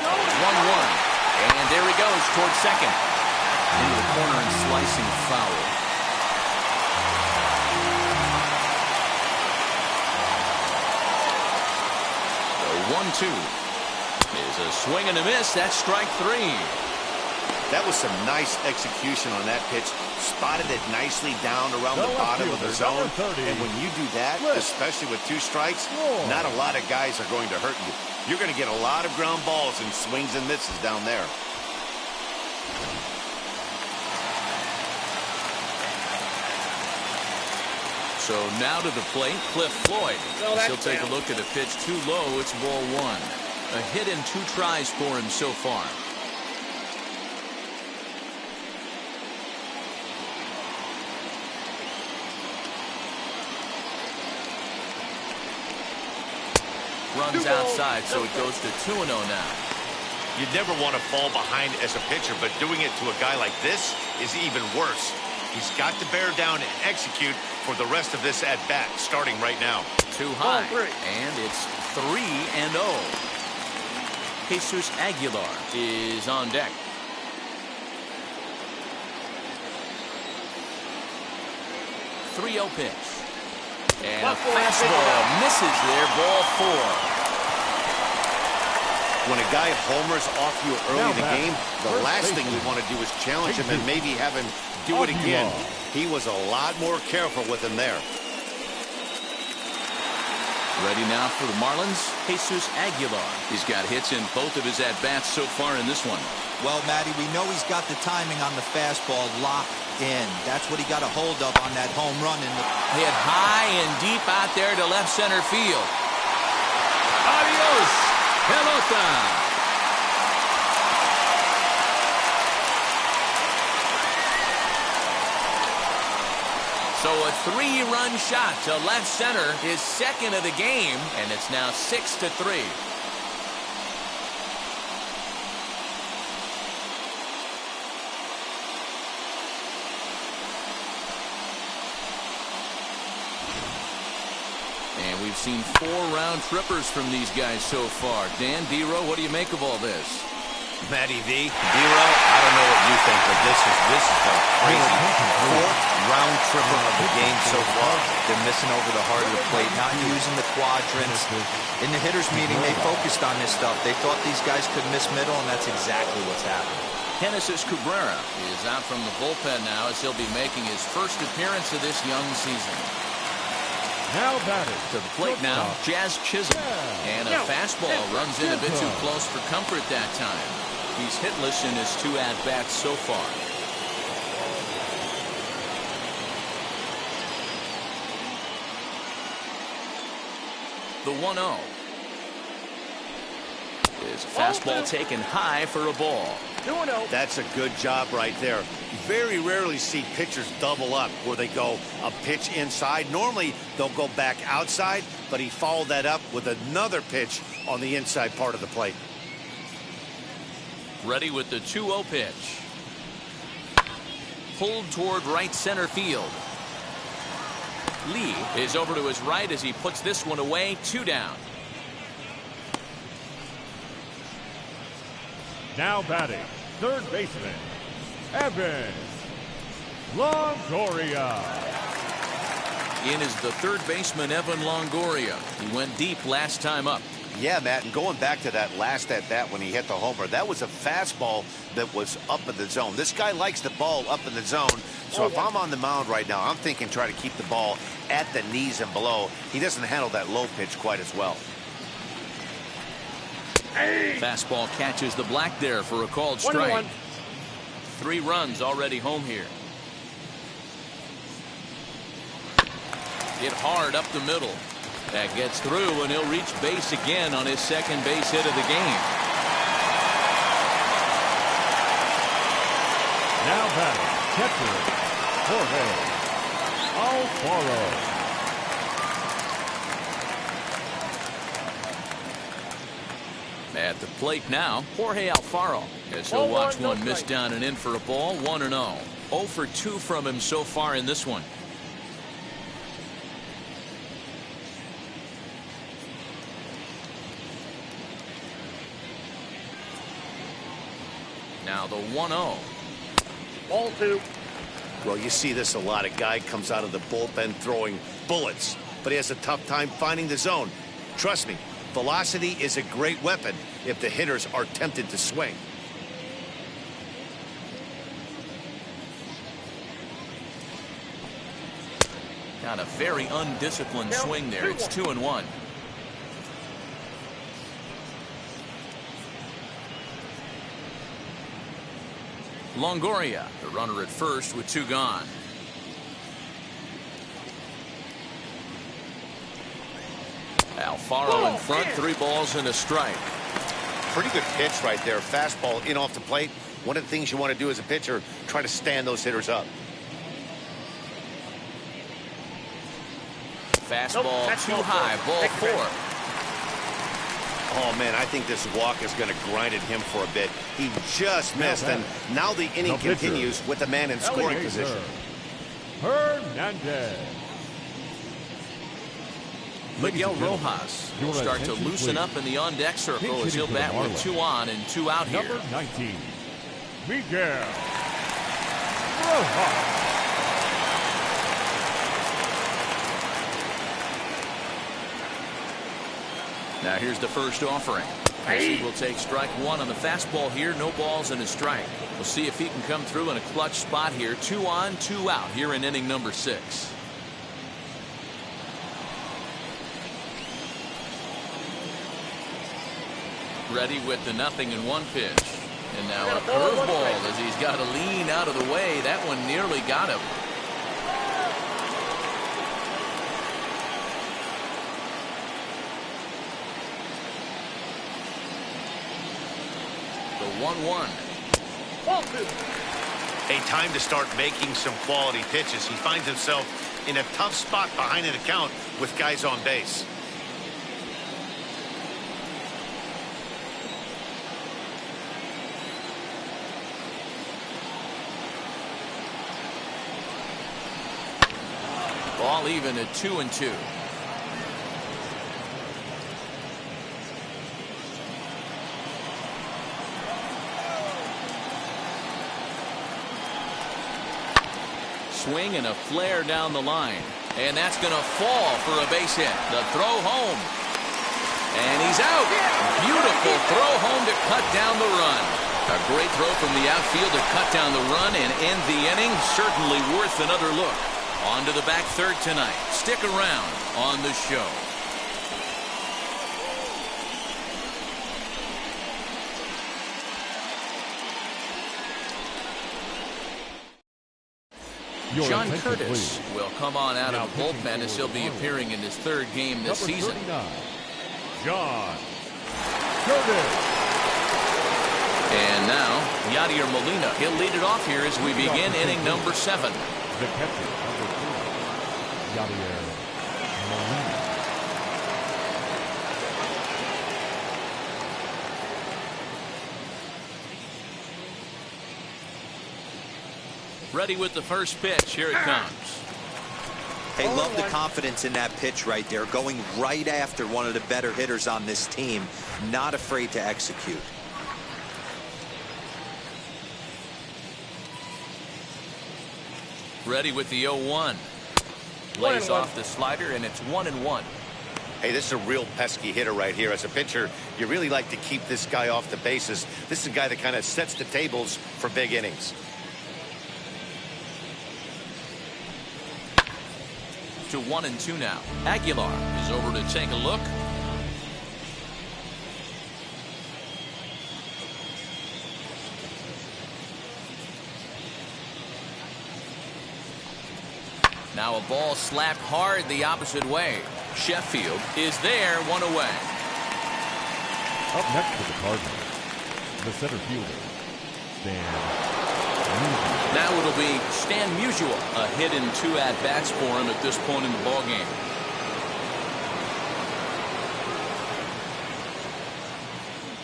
1-1. And there he goes towards second. Into the corner and slicing foul. The 1-2. Is a swing and a miss. That's strike 3. That was some nice execution on that pitch. Spotted it nicely down around the bottom of the zone. And when you do that, especially with 2 strikes, not a lot of guys are going to hurt you. You're going to get a lot of ground balls and swings and misses down there. So now to the plate, Floyd. He'll take a look at a pitch too low. It's ball 1. A hit in 2 tries for him so far. Runs outside, so it goes to 2-0 now. You never want to fall behind as a pitcher, but doing it to a guy like this is even worse. He's got to bear down and execute for the rest of this at-bat, starting right now. Too high, and it's 3-0. Jesus Aguilar is on deck. 3-0 pitch. And a fastball misses there, ball 4. When a guy homers off you early in the game, the last thing you want to do is challenge him and maybe have him do it again. He was a lot more careful with him there. Ready now for the Marlins, Jesus Aguilar. He's got hits in both of his at-bats so far in this one. Well, Matty, we know he's got the timing on the fastball locked in. That's what he got a hold of on that home run. Hit high and deep out there to left center field. Adios, pelota. So a 3-run shot to left center, his second of the game, and it's now 6-3. And we've seen 4 round trippers from these guys so far. Dan, D-Row, what do you make of all this? Matty V, D-Row, I don't know what you think, but this is a crazy 4th round tripper of the game so far. They're missing over the heart of the plate, not using the quadrants. In the hitters meeting, they focused on this stuff. They thought these guys could miss middle, and that's exactly what's happening. Genesis Cabrera is out from the bullpen now as he'll be making his first appearance of this young season. Now batted to the plate now, Jazz Chisholm. And a fastball runs in a bit too close for comfort that time. He's hitless in his 2 at-bats so far. The 1-0 is a fastball taken high for a ball. 2-0. That's a good job right there. You very rarely see pitchers double up where they go a pitch inside. Normally they'll go back outside, but he followed that up with another pitch on the inside part of the plate. Ready with the 2-0 pitch. Pulled toward right center field. Lee is over to his right as he puts this one away. 2 down. Now batting, third baseman, Evan Longoria. In is the third baseman, Evan Longoria. He went deep last time up. Yeah, Matt, and going back to that last at-bat when he hit the homer, that was a fastball that was up in the zone. This guy likes the ball up in the zone, so if I'm on the mound right now, I'm thinking try to keep the ball at the knees and below. He doesn't handle that low pitch quite as well. Fastball catches the black there for a called strike. 1-1. 3 runs already home here. Hit hard up the middle. That gets through, and he'll reach base again on his second base hit of the game. Now batting, catcher, Jorge Alfaro. At the plate now, Jorge Alfaro, as he'll watch one miss down and in for a ball, 1-0. 0 for 2 from him so far in this one. Now the 1-0. Ball 2. Well, you see this a lot. A guy comes out of the bullpen throwing bullets, but he has a tough time finding the zone. Trust me, velocity is a great weapon if the hitters are tempted to swing. Got a very undisciplined swing there. It's 2-1. Longoria, the runner at first with 2 gone. Alfaro in front, 3 balls and a strike. Pretty good pitch right there. Fastball in off the plate. One of the things you want to do as a pitcher, try to stand those hitters up. Fastball too high, ball 4. Oh, man, I think this walk is going to grind at him for a bit. He just missed, and now the inning continues with the man in scoring position. Hernandez. Miguel Rojas will start to loosen up in the on-deck circle as he'll bat with 2 on and 2 out here. Number 19, Miguel Rojas. Now here's the first offering. He will take strike 1 on the fastball here. No balls and a strike. We'll see if he can come through in a clutch spot here. 2 on, 2 out here in inning number 6. Ready with the 0-1 pitch. And now a curveball as he's got to lean out of the way. That one nearly got him. The 1-1. A time to start making some quality pitches. He finds himself in a tough spot behind an account with guys on base. Ball even at 2-2. Swing and a flare down the line. And that's going to fall for a base hit. The throw home. And he's out. Beautiful throw home to cut down the run. A great throw from the outfield to cut down the run and end the inning. Certainly worth another look. On to the back third tonight. Stick around on the show. John Curtis will come on out of the bullpen as he'll be appearing in his 3rd game this season. John Curtis. And now, Yadier Molina. He'll lead it off here as we begin inning number 7. The catcher, number 3, Yadier Molina. Ready with the first pitch. Here it comes. Hey, love the confidence in that pitch right there. Going right after one of the better hitters on this team. Not afraid to execute. Ready with the 0-1. Lays off the slider, and it's 1-1. Hey, this is a real pesky hitter right here. As a pitcher, you really like to keep this guy off the bases. This is a guy that kind of sets the tables for big innings. To 1-2 now. Aguilar is over to take a look. Now a ball slapped hard the opposite way. Sheffield is there, 1 away. Up next for the Cardinals, the center fielder, Stan Musial. Now it'll be Stan Musial. A hit in 2 at-bats for him at this point in the ballgame.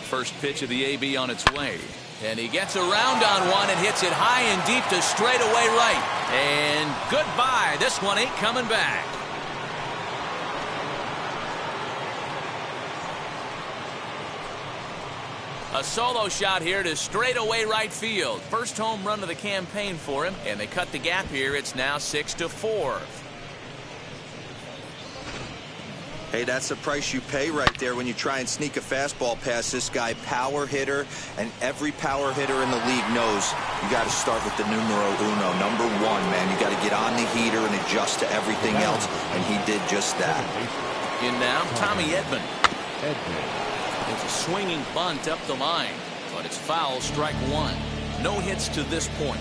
First pitch of the AB on its way. And he gets around on one and hits it high and deep to straightaway right. And goodbye. This one ain't coming back. A solo shot here to straightaway right field. First home run of the campaign for him. And they cut the gap here. It's now 6-4. Hey, that's the price you pay right there when you try and sneak a fastball past this guy. Power hitter, and every power hitter in the league knows you got to start with the numero uno, number 1, man. You got to get on the heater and adjust to everything else, and he did just that. In now, Tommy Edman. It's a swinging bunt up the line, but it's foul, strike 1. No hits to this point.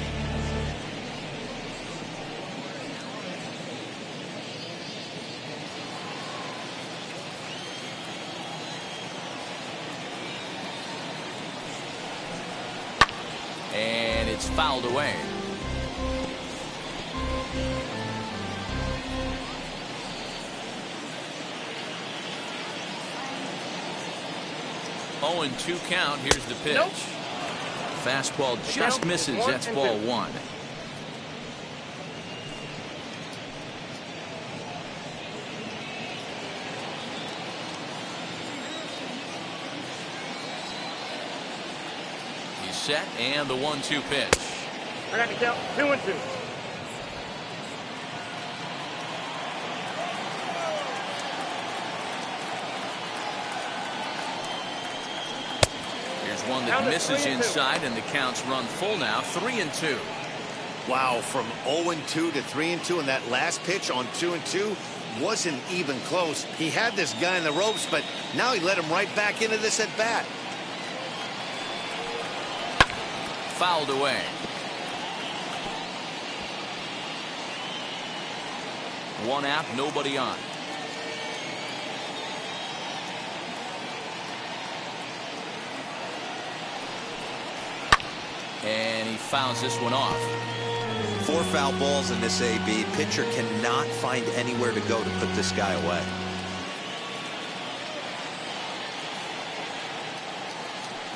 And it's fouled away. Oh, and 2 count. Here's the pitch. Nope. Fastball just misses. That's ball 1. Set and the 1-2 pitch. I got to count 2-2. Here's one that misses inside, and the counts run full now. 3-2. Wow, from 0-2 to 3-2, and that last pitch on 2-2 wasn't even close. He had this guy in the ropes, but now he let him right back into this at bat. Fouled away. One out, nobody on. And he fouls this one off. 4 foul balls in this AB. Pitcher cannot find anywhere to go to put this guy away.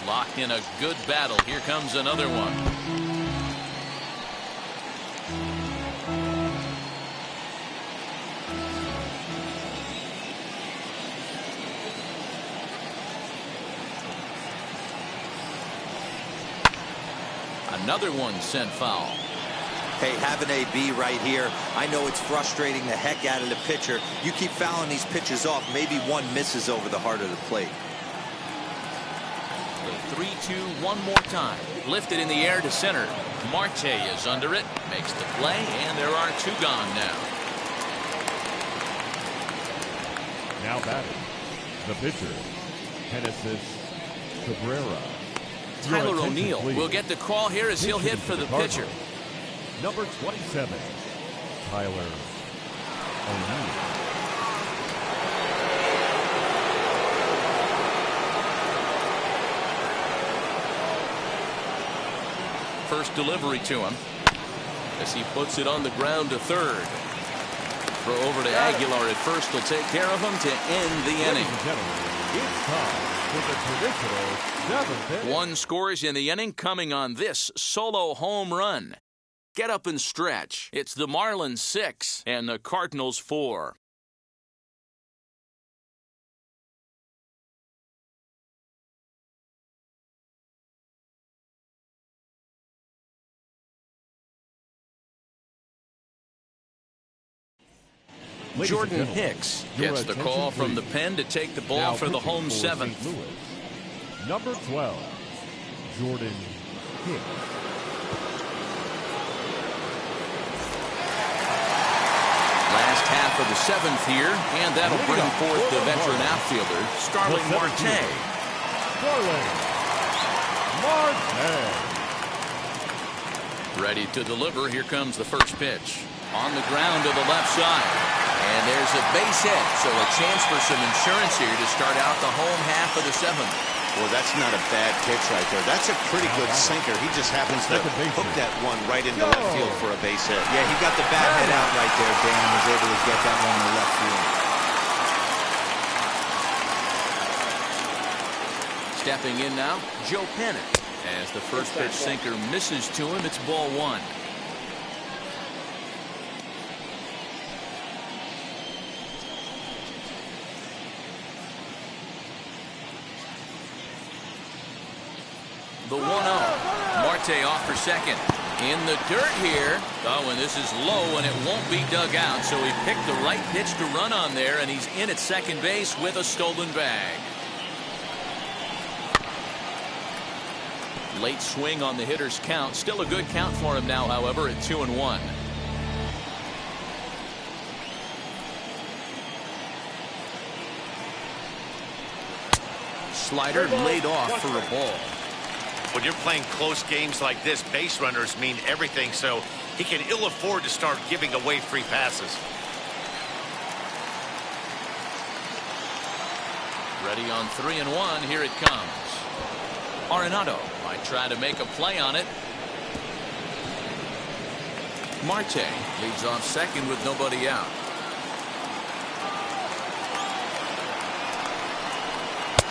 Locked in a good battle. Here comes another one. Another one sent foul. Hey, have an AB right here. I know it's frustrating the heck out of the pitcher. You keep fouling these pitches off. Maybe one misses over the heart of the plate. The 3-2 one more time. Lifted in the air to center. Marte is under it. Makes the play, and there are 2 gone now. Now batting, the pitcher, Genesis Cabrera. Tyler O'Neill will get the call here as he'll hit for the pitcher. Number 27, Tyler O'Neill. First delivery to him as he puts it on the ground to third. Throw over to Aguilar at first will take care of him to end the inning. It's time for the traditional 7th. 1 scores in the inning coming on this solo home run. Get up and stretch. It's the Marlins 6 and the Cardinals 4. Jordan Hicks gets the call from the pen to take the ball for the home 7th. Number 12, Jordan Hicks. Last half of the 7th here, and that'll bring forth the veteran outfielder, Starling Marte. Starling Marte. Ready to deliver. Here comes the first pitch. On the ground to the left side. And there's a base hit, so a chance for some insurance here to start out the home half of the seventh. Well, that's not a bad pitch right there. That's a pretty good sinker. He just happens to hook that one right into left field for a base hit. Yeah, he got the bat head out right there, Dan, and was able to get that one in the left field. Stepping in now, Joe Pennant. As the first pitch sinker misses to him, it's ball one. The 1-0. Marte off for second. In the dirt here. Oh, and this is low, and it won't be dug out, so he picked the right pitch to run on there, and he's in at second base with a stolen bag. Late swing on the hitter's count. Still a good count for him now, however, at 2-1. Slider laid off for a ball. When you're playing close games like this, base runners mean everything, so he can ill afford to start giving away free passes. Ready on 3-1. Here it comes. Arenado might try to make a play on it. Marte leads off second with nobody out.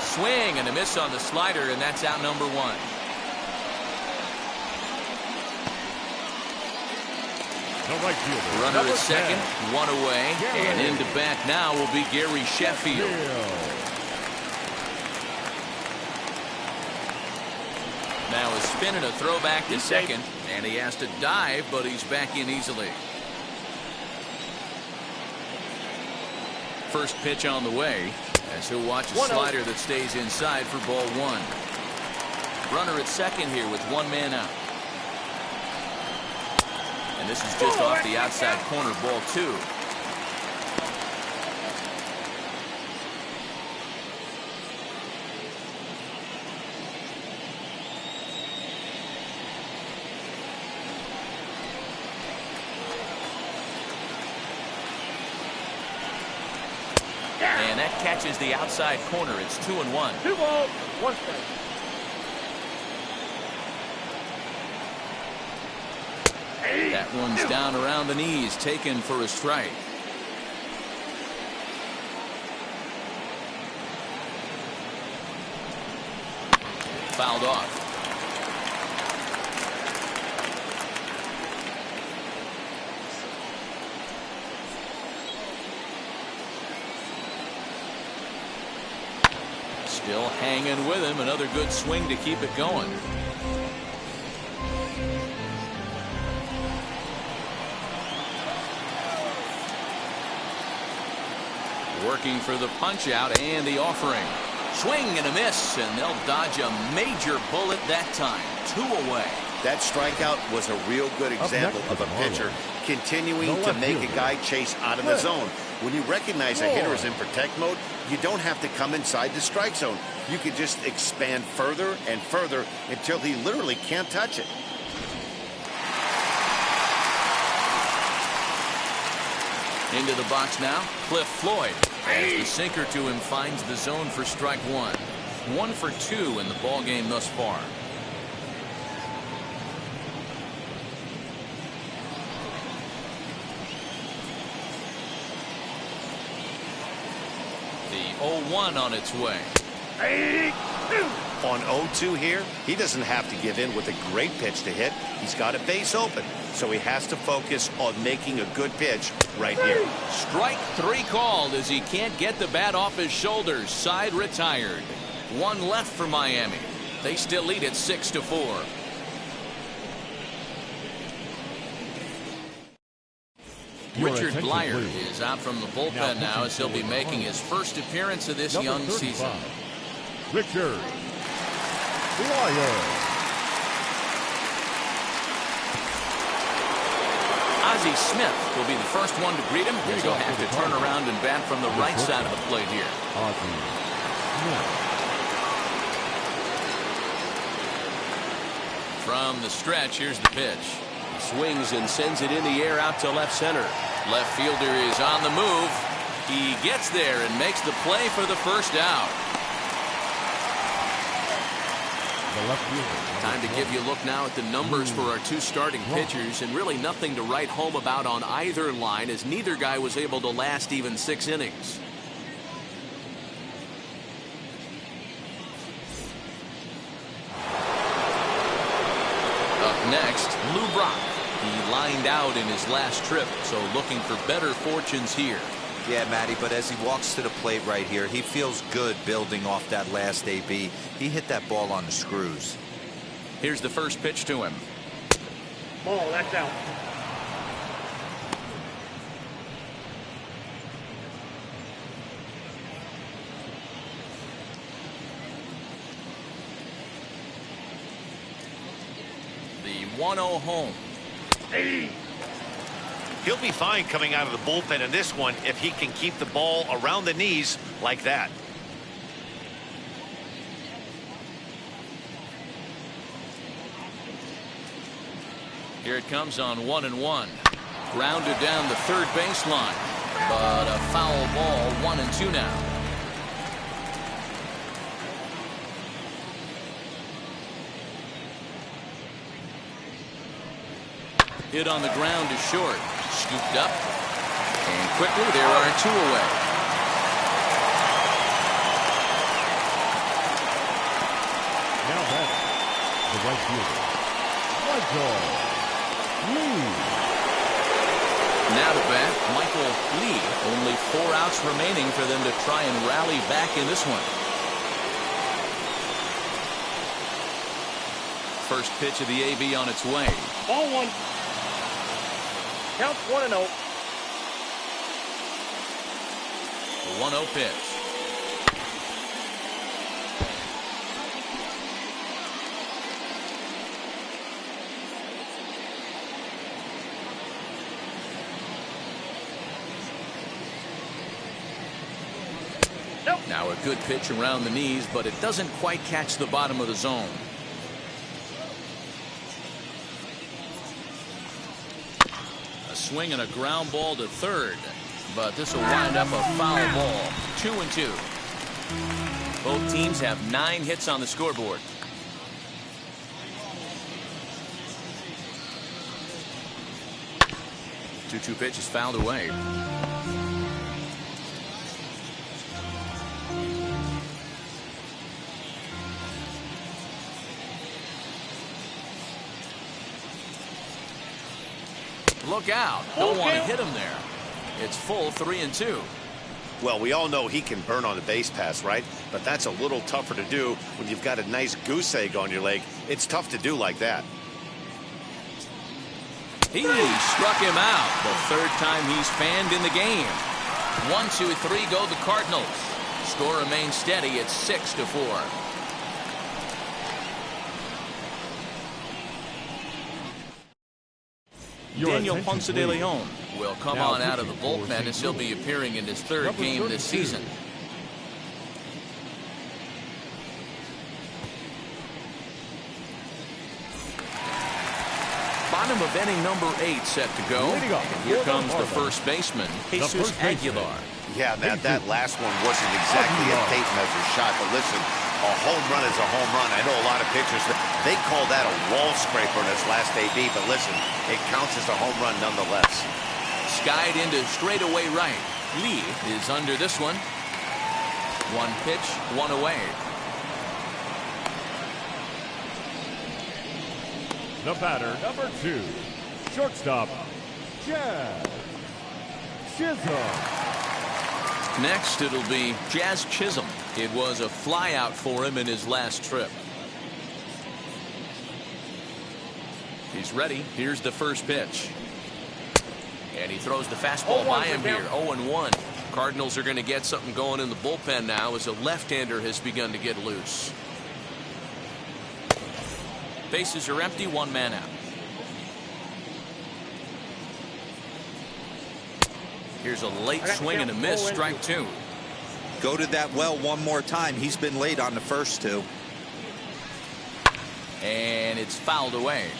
Swing and a miss on the slider, and that's out number one. Right fielder. Runner at second, one away, and into bat now will be Gary Sheffield. Now a spin and a throw back to second, and he has to dive, but he's back in easily. First pitch on the way, as he'll watch a slider that stays inside for ball one. Runner at second here with one man out. And this is just off the outside corner, ball two. And that catches the outside corner. It's 2-1. 2 balls, 1 strike. That one's down around the knees, taken for a strike. Fouled off. Still hanging with him. Another good swing to keep it going. Working for the punch out and the offering. Swing and a miss, and they'll dodge a major bullet that time. 2 away. That strikeout was a real good example of a pitcher continuing to make a guy chase out of the zone. When you recognize a hitter is in protect mode, you don't have to come inside the strike zone. You can just expand further and further until he literally can't touch it. Into the box now, Cliff Floyd. As the sinker to him finds the zone for strike one. 1 for 2 in the ball game thus far. The 0-1 on its way. On 0-2 here, he doesn't have to give in with a great pitch to hit. He's got a base open, so he has to focus on making a good pitch right here. Strike 3 called as he can't get the bat off his shoulders. Side retired. 1 left for Miami. They still lead at 6-4. Richard Blyer is out from the bullpen now as he'll be making his first appearance of this young season. Richard Blyer. Ozzy Smith will be the first one to greet him, as he'll have to turn around and bat from the right side of the plate here. Ozzy Smith. From the stretch, here's the pitch. He swings and sends it in the air out to left center. Left fielder is on the move. He gets there and makes the play for the first out. Time to give you a look now at the numbers for our two starting pitchers, and really nothing to write home about on either line, as neither guy was able to last even 6 innings. Up next, Lou Brock. He lined out in his last trip, so looking for better fortunes here. Yeah, Matty, but as he walks to the plate right here, he feels good building off that last AB. He hit that ball on the screws. Here's the first pitch to him. Ball, that's out. The 1-0 home. Hey. He'll be fine coming out of the bullpen in this one if he can keep the ball around the knees like that. Here it comes on 1-1. Grounded down the third baseline, but a foul ball. 1-2 now. Hit on the ground to short. Scooped up. And quickly there are 2 away. Now back the right fielder, Michael Lee. Now to bat, Michael Lee. Only 4 outs remaining for them to try and rally back in this one. First pitch of the AB on its way. Ball 1. Count 1-0. The 1-0 pitch. Nope. Now a good pitch around the knees, but it doesn't quite catch the bottom of the zone. Swing and a ground ball to third, but this will wind up a foul ball. 2-2. Both teams have 9 hits on the scoreboard. The 2-2 pitch is fouled away. Look out. Don't want to hit him there. It's full 3-2. Well, we all know he can burn on the base pass, right? But that's a little tougher to do when you've got a nice goose egg on your leg. It's tough to do like that. He struck him out. The 3rd time he's fanned in the game. 1, 2, 3 go the Cardinals. Score remains steady. It's 6-4. Daniel Ponce de Leon will come on out of the bullpen as he'll be appearing in his 3rd game this season. Bottom of inning number 8 set to go. And here comes the first baseman, Jesus Aguilar. Yeah, that last one wasn't exactly a tape measure shot, but listen, a home run is a home run. I know a lot of pitchers, they call that a wall scraper in his last AB, but listen, it counts as a home run nonetheless. Skied into straightaway right. Lee is under this one. 1 pitch, 1 away. The batter, number 2, shortstop, Jazz Chisholm. Next, it'll be Jazz Chisholm. It was a flyout for him in his last trip. He's ready. Here's the first pitch. And he throws the fastball by him here. 0-1. Cardinals are going to get something going in the bullpen now as a left-hander has begun to get loose. Bases are empty. 1 man out. Here's a late swing and a miss. Strike 2. Go to that well one more time. He's been late on the first 2. And it's fouled away.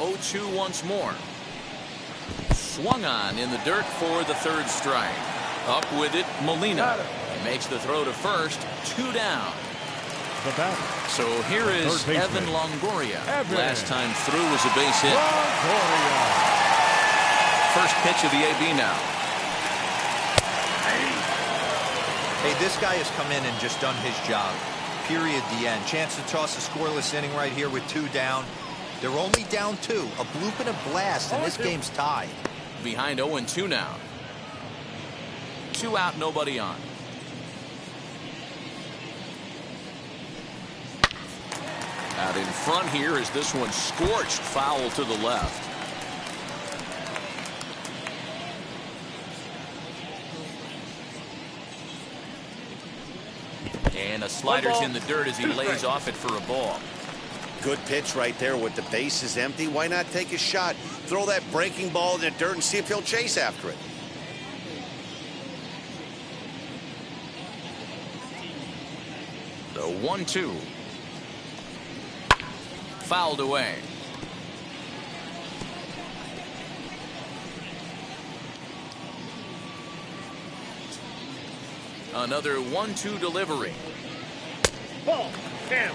0-2 once more. Swung on in the dirt for the third strike. Up with it, Molina. He makes the throw to first. 2 down. The batter. So here is Evan Longoria. Last time through was a base hit. Longoria. First pitch of the AB now. Hey, this guy has come in and just done his job. Period. The end. Chance to toss a scoreless inning right here with 2 down. They're only down 2. A bloop and a blast, and this game's tied. Behind 0-2 now. 2 out, nobody on. Out in front here is this one scorched foul to the left. And a slider's in the dirt as he lays off it for a ball. Good pitch right there with the bases empty. Why not take a shot? Throw that breaking ball in the dirt and see if he'll chase after it. The 1-2. Fouled away. Another 1-2 delivery. Ball. Down.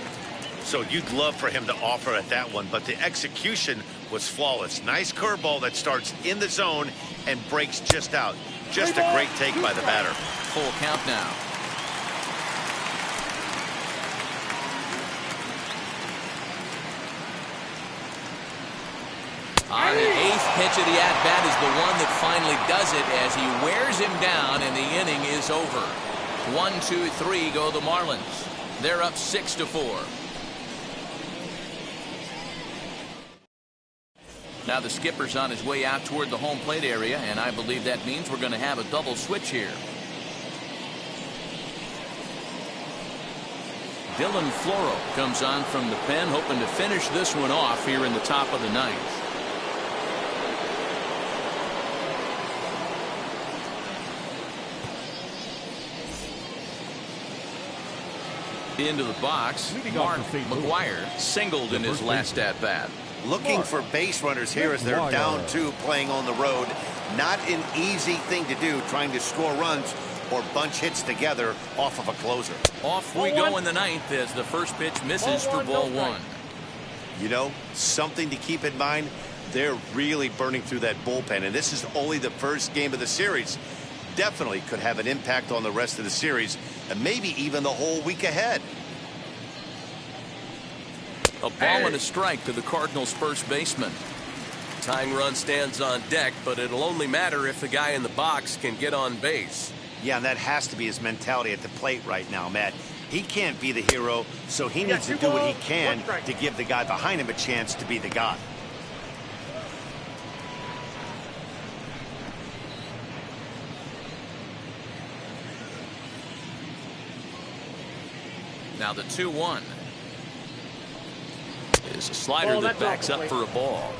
So you'd love for him to offer at that one, but the execution was flawless. Nice curveball that starts in the zone and breaks just out. Just a great take by the batter. Full count now. On the 8th pitch of the at-bat is the one that finally does it as he wears him down and the inning is over. 1-2-3 go the Marlins. They're up 6-4. Now the skipper's on his way out toward the home plate area, and I believe that means we're going to have a double switch here. Dylan Floro comes on from the pen, hoping to finish this one off here in the top of the 9th. Into the box, Mark Maguire singled in his last at-bat. Looking for base runners here as they're down 2 playing on the road. Not an easy thing to do, trying to score runs or bunch hits together off of a closer. Off we go in the 9th as the first pitch misses for ball 1. You know, something to keep in mind, they're really burning through that bullpen, and this is only the first game of the series. Definitely could have an impact on the rest of the series and maybe even the whole week ahead. A ball and a strike to the Cardinals' first baseman. Tying run stands on deck, but it'll only matter if the guy in the box can get on base. Yeah, and that has to be his mentality at the plate right now, Matt. He can't be the hero, so he needs to do what he can to give the guy behind him a chance to be the guy. Now the 2-1 is a slider that backs up for a ball.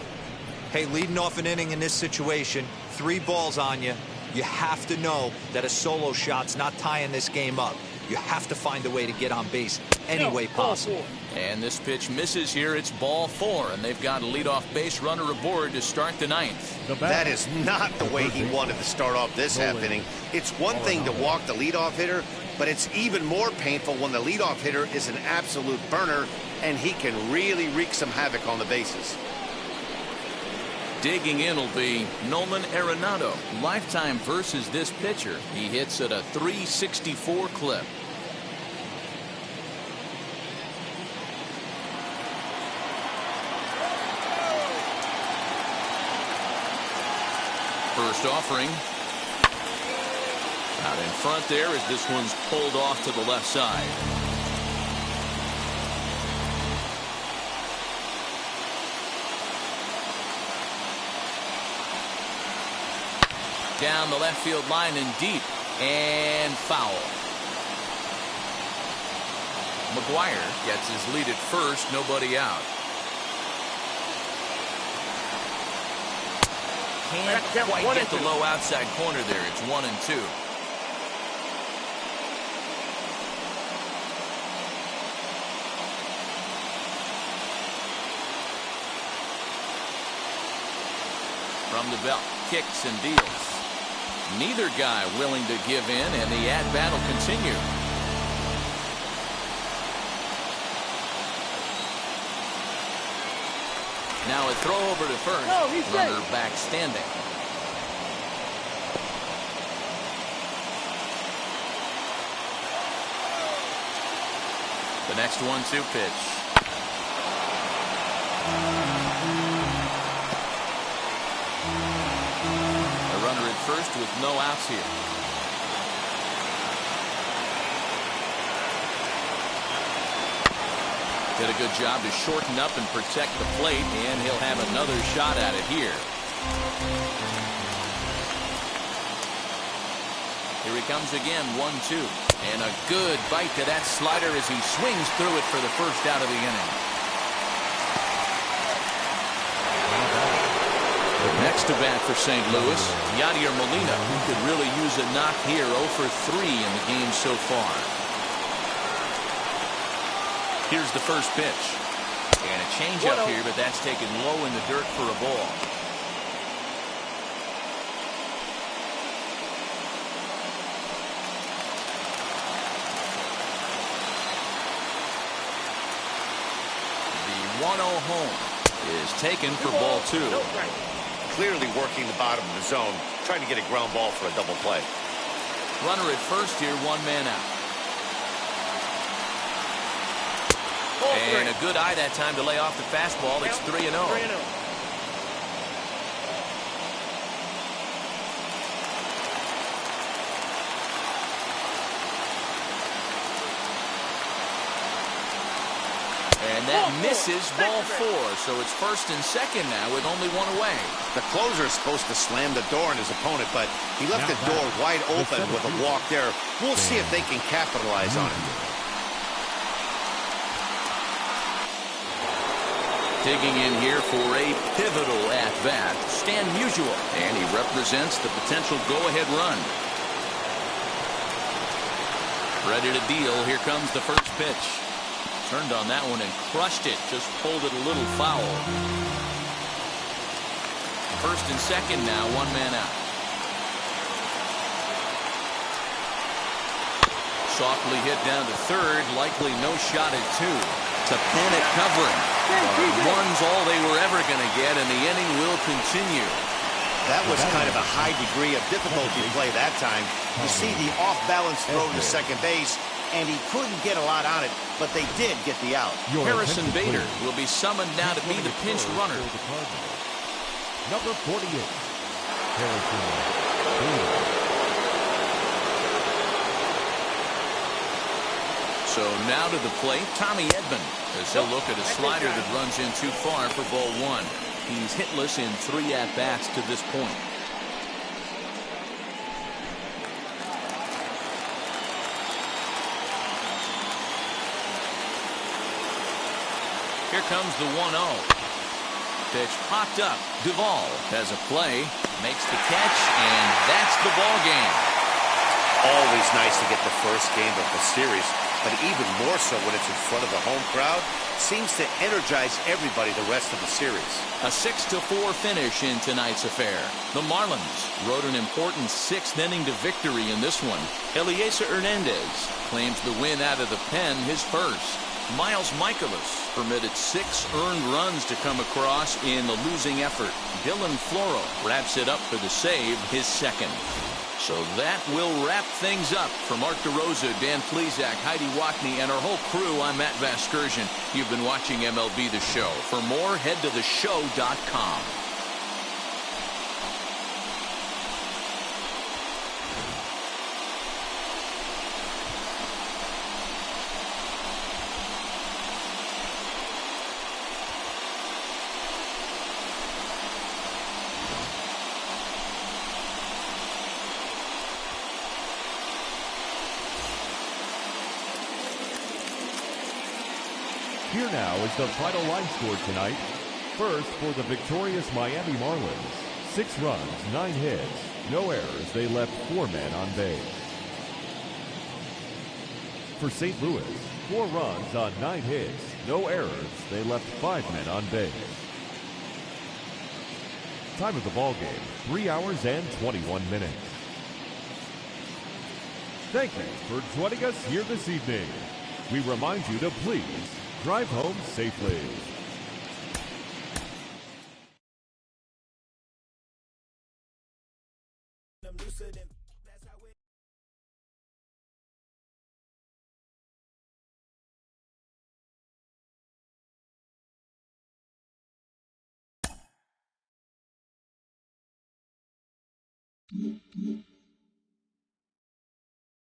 Hey, leading off an inning in this situation, 3 balls on you. You have to know that a solo shot's not tying this game up. You have to find a way to get on base any way possible. And this pitch misses here. It's ball 4, and they've got a leadoff base runner aboard to start the 9th. That is not the way he wanted to start off this half inning. It's one thing to walk the leadoff hitter, but it's even more painful when the leadoff hitter is an absolute burner and he can really wreak some havoc on the bases. Digging in will be Nolan Arenado. Lifetime versus this pitcher. He hits at a .364 clip. First offering. Out in front there as this one's pulled off to the left side. Down the left field line and deep, and foul. Maguire gets his lead at first, nobody out. Can't quite get the low outside corner there. It's 1-2. From the belt, kicks and deals. Neither guy willing to give in, and the at-bat will continue. Now a throw over to first. No, he's Runner safe. back standing. The next 1-2 pitch. A runner at first with no outs here. Did a good job to shorten up and protect the plate, and he'll have another shot at it here. Here he comes again, 1-2. And a good bite to that slider as he swings through it for the first out of the inning. Next to bat for St. Louis, Yadier Molina, who could really use a knock here. 0 for 3 in the game so far. Here's the first pitch. And a changeup here, but that's taken low in the dirt for a ball. The 1-0 home is taken for ball 2. Clearly working the bottom of the zone, trying to get a ground ball for a double play. Runner at first here, 1 man out. And a good eye that time to lay off the fastball. It's 3-0. And that misses ball 4. So it's first and second now with only 1 away. The closer is supposed to slam the door on his opponent, but he left the door wide open with a walk there. We'll see if they can capitalize on it. Digging in here for a pivotal at-bat, Stan Musial, and he represents the potential go-ahead run. Ready to deal. Here comes the first pitch. Turned on that one and crushed it. Just pulled it a little foul. First and second now, 1 man out. Softly hit down to third. Likely no shot at 2. It's a panic covering. One's all they were ever going to get, and the inning will continue. That was kind of a high degree of difficulty play that time. You see the off-balance throw to second base, and he couldn't get a lot on it, but they did get the out. Harrison Bader will be summoned now to be the pinch runner. Number 48, Harrison Bader. So now to the plate, Tommy Edman, as he'll look at a slider that runs in too far for ball 1. He's hitless in 3 at-bats to this point. Here comes the 1-0. Pitch popped up. Duvall has a play, makes the catch, and that's the ball game. Always nice to get the first game of the series, but even more so when it's in front of the home crowd. Seems to energize everybody the rest of the series. A 6-4 finish in tonight's affair. The Marlins rode an important 6th inning to victory in this one. Eliezer Hernandez claims the win out of the pen, his first. Miles Michaelis permitted 6 earned runs to come across in the losing effort. Dylan Floro wraps it up for the save, his second. So that will wrap things up. For Mark DeRosa, Dan Plesac, Heidi Watney, and our whole crew, I'm Matt Vasgersian. You've been watching MLB The Show. For more, head to theshow.com. Here now is the final line score tonight. First, for the victorious Miami Marlins, 6 runs, 9 hits, no errors. They left 4 men on base. For St. Louis, 4 runs on 9 hits, no errors. They left 5 men on base. Time of the ball game, 3 hours and 21 minutes. Thank you for joining us here this evening. We remind you to please drive home safely.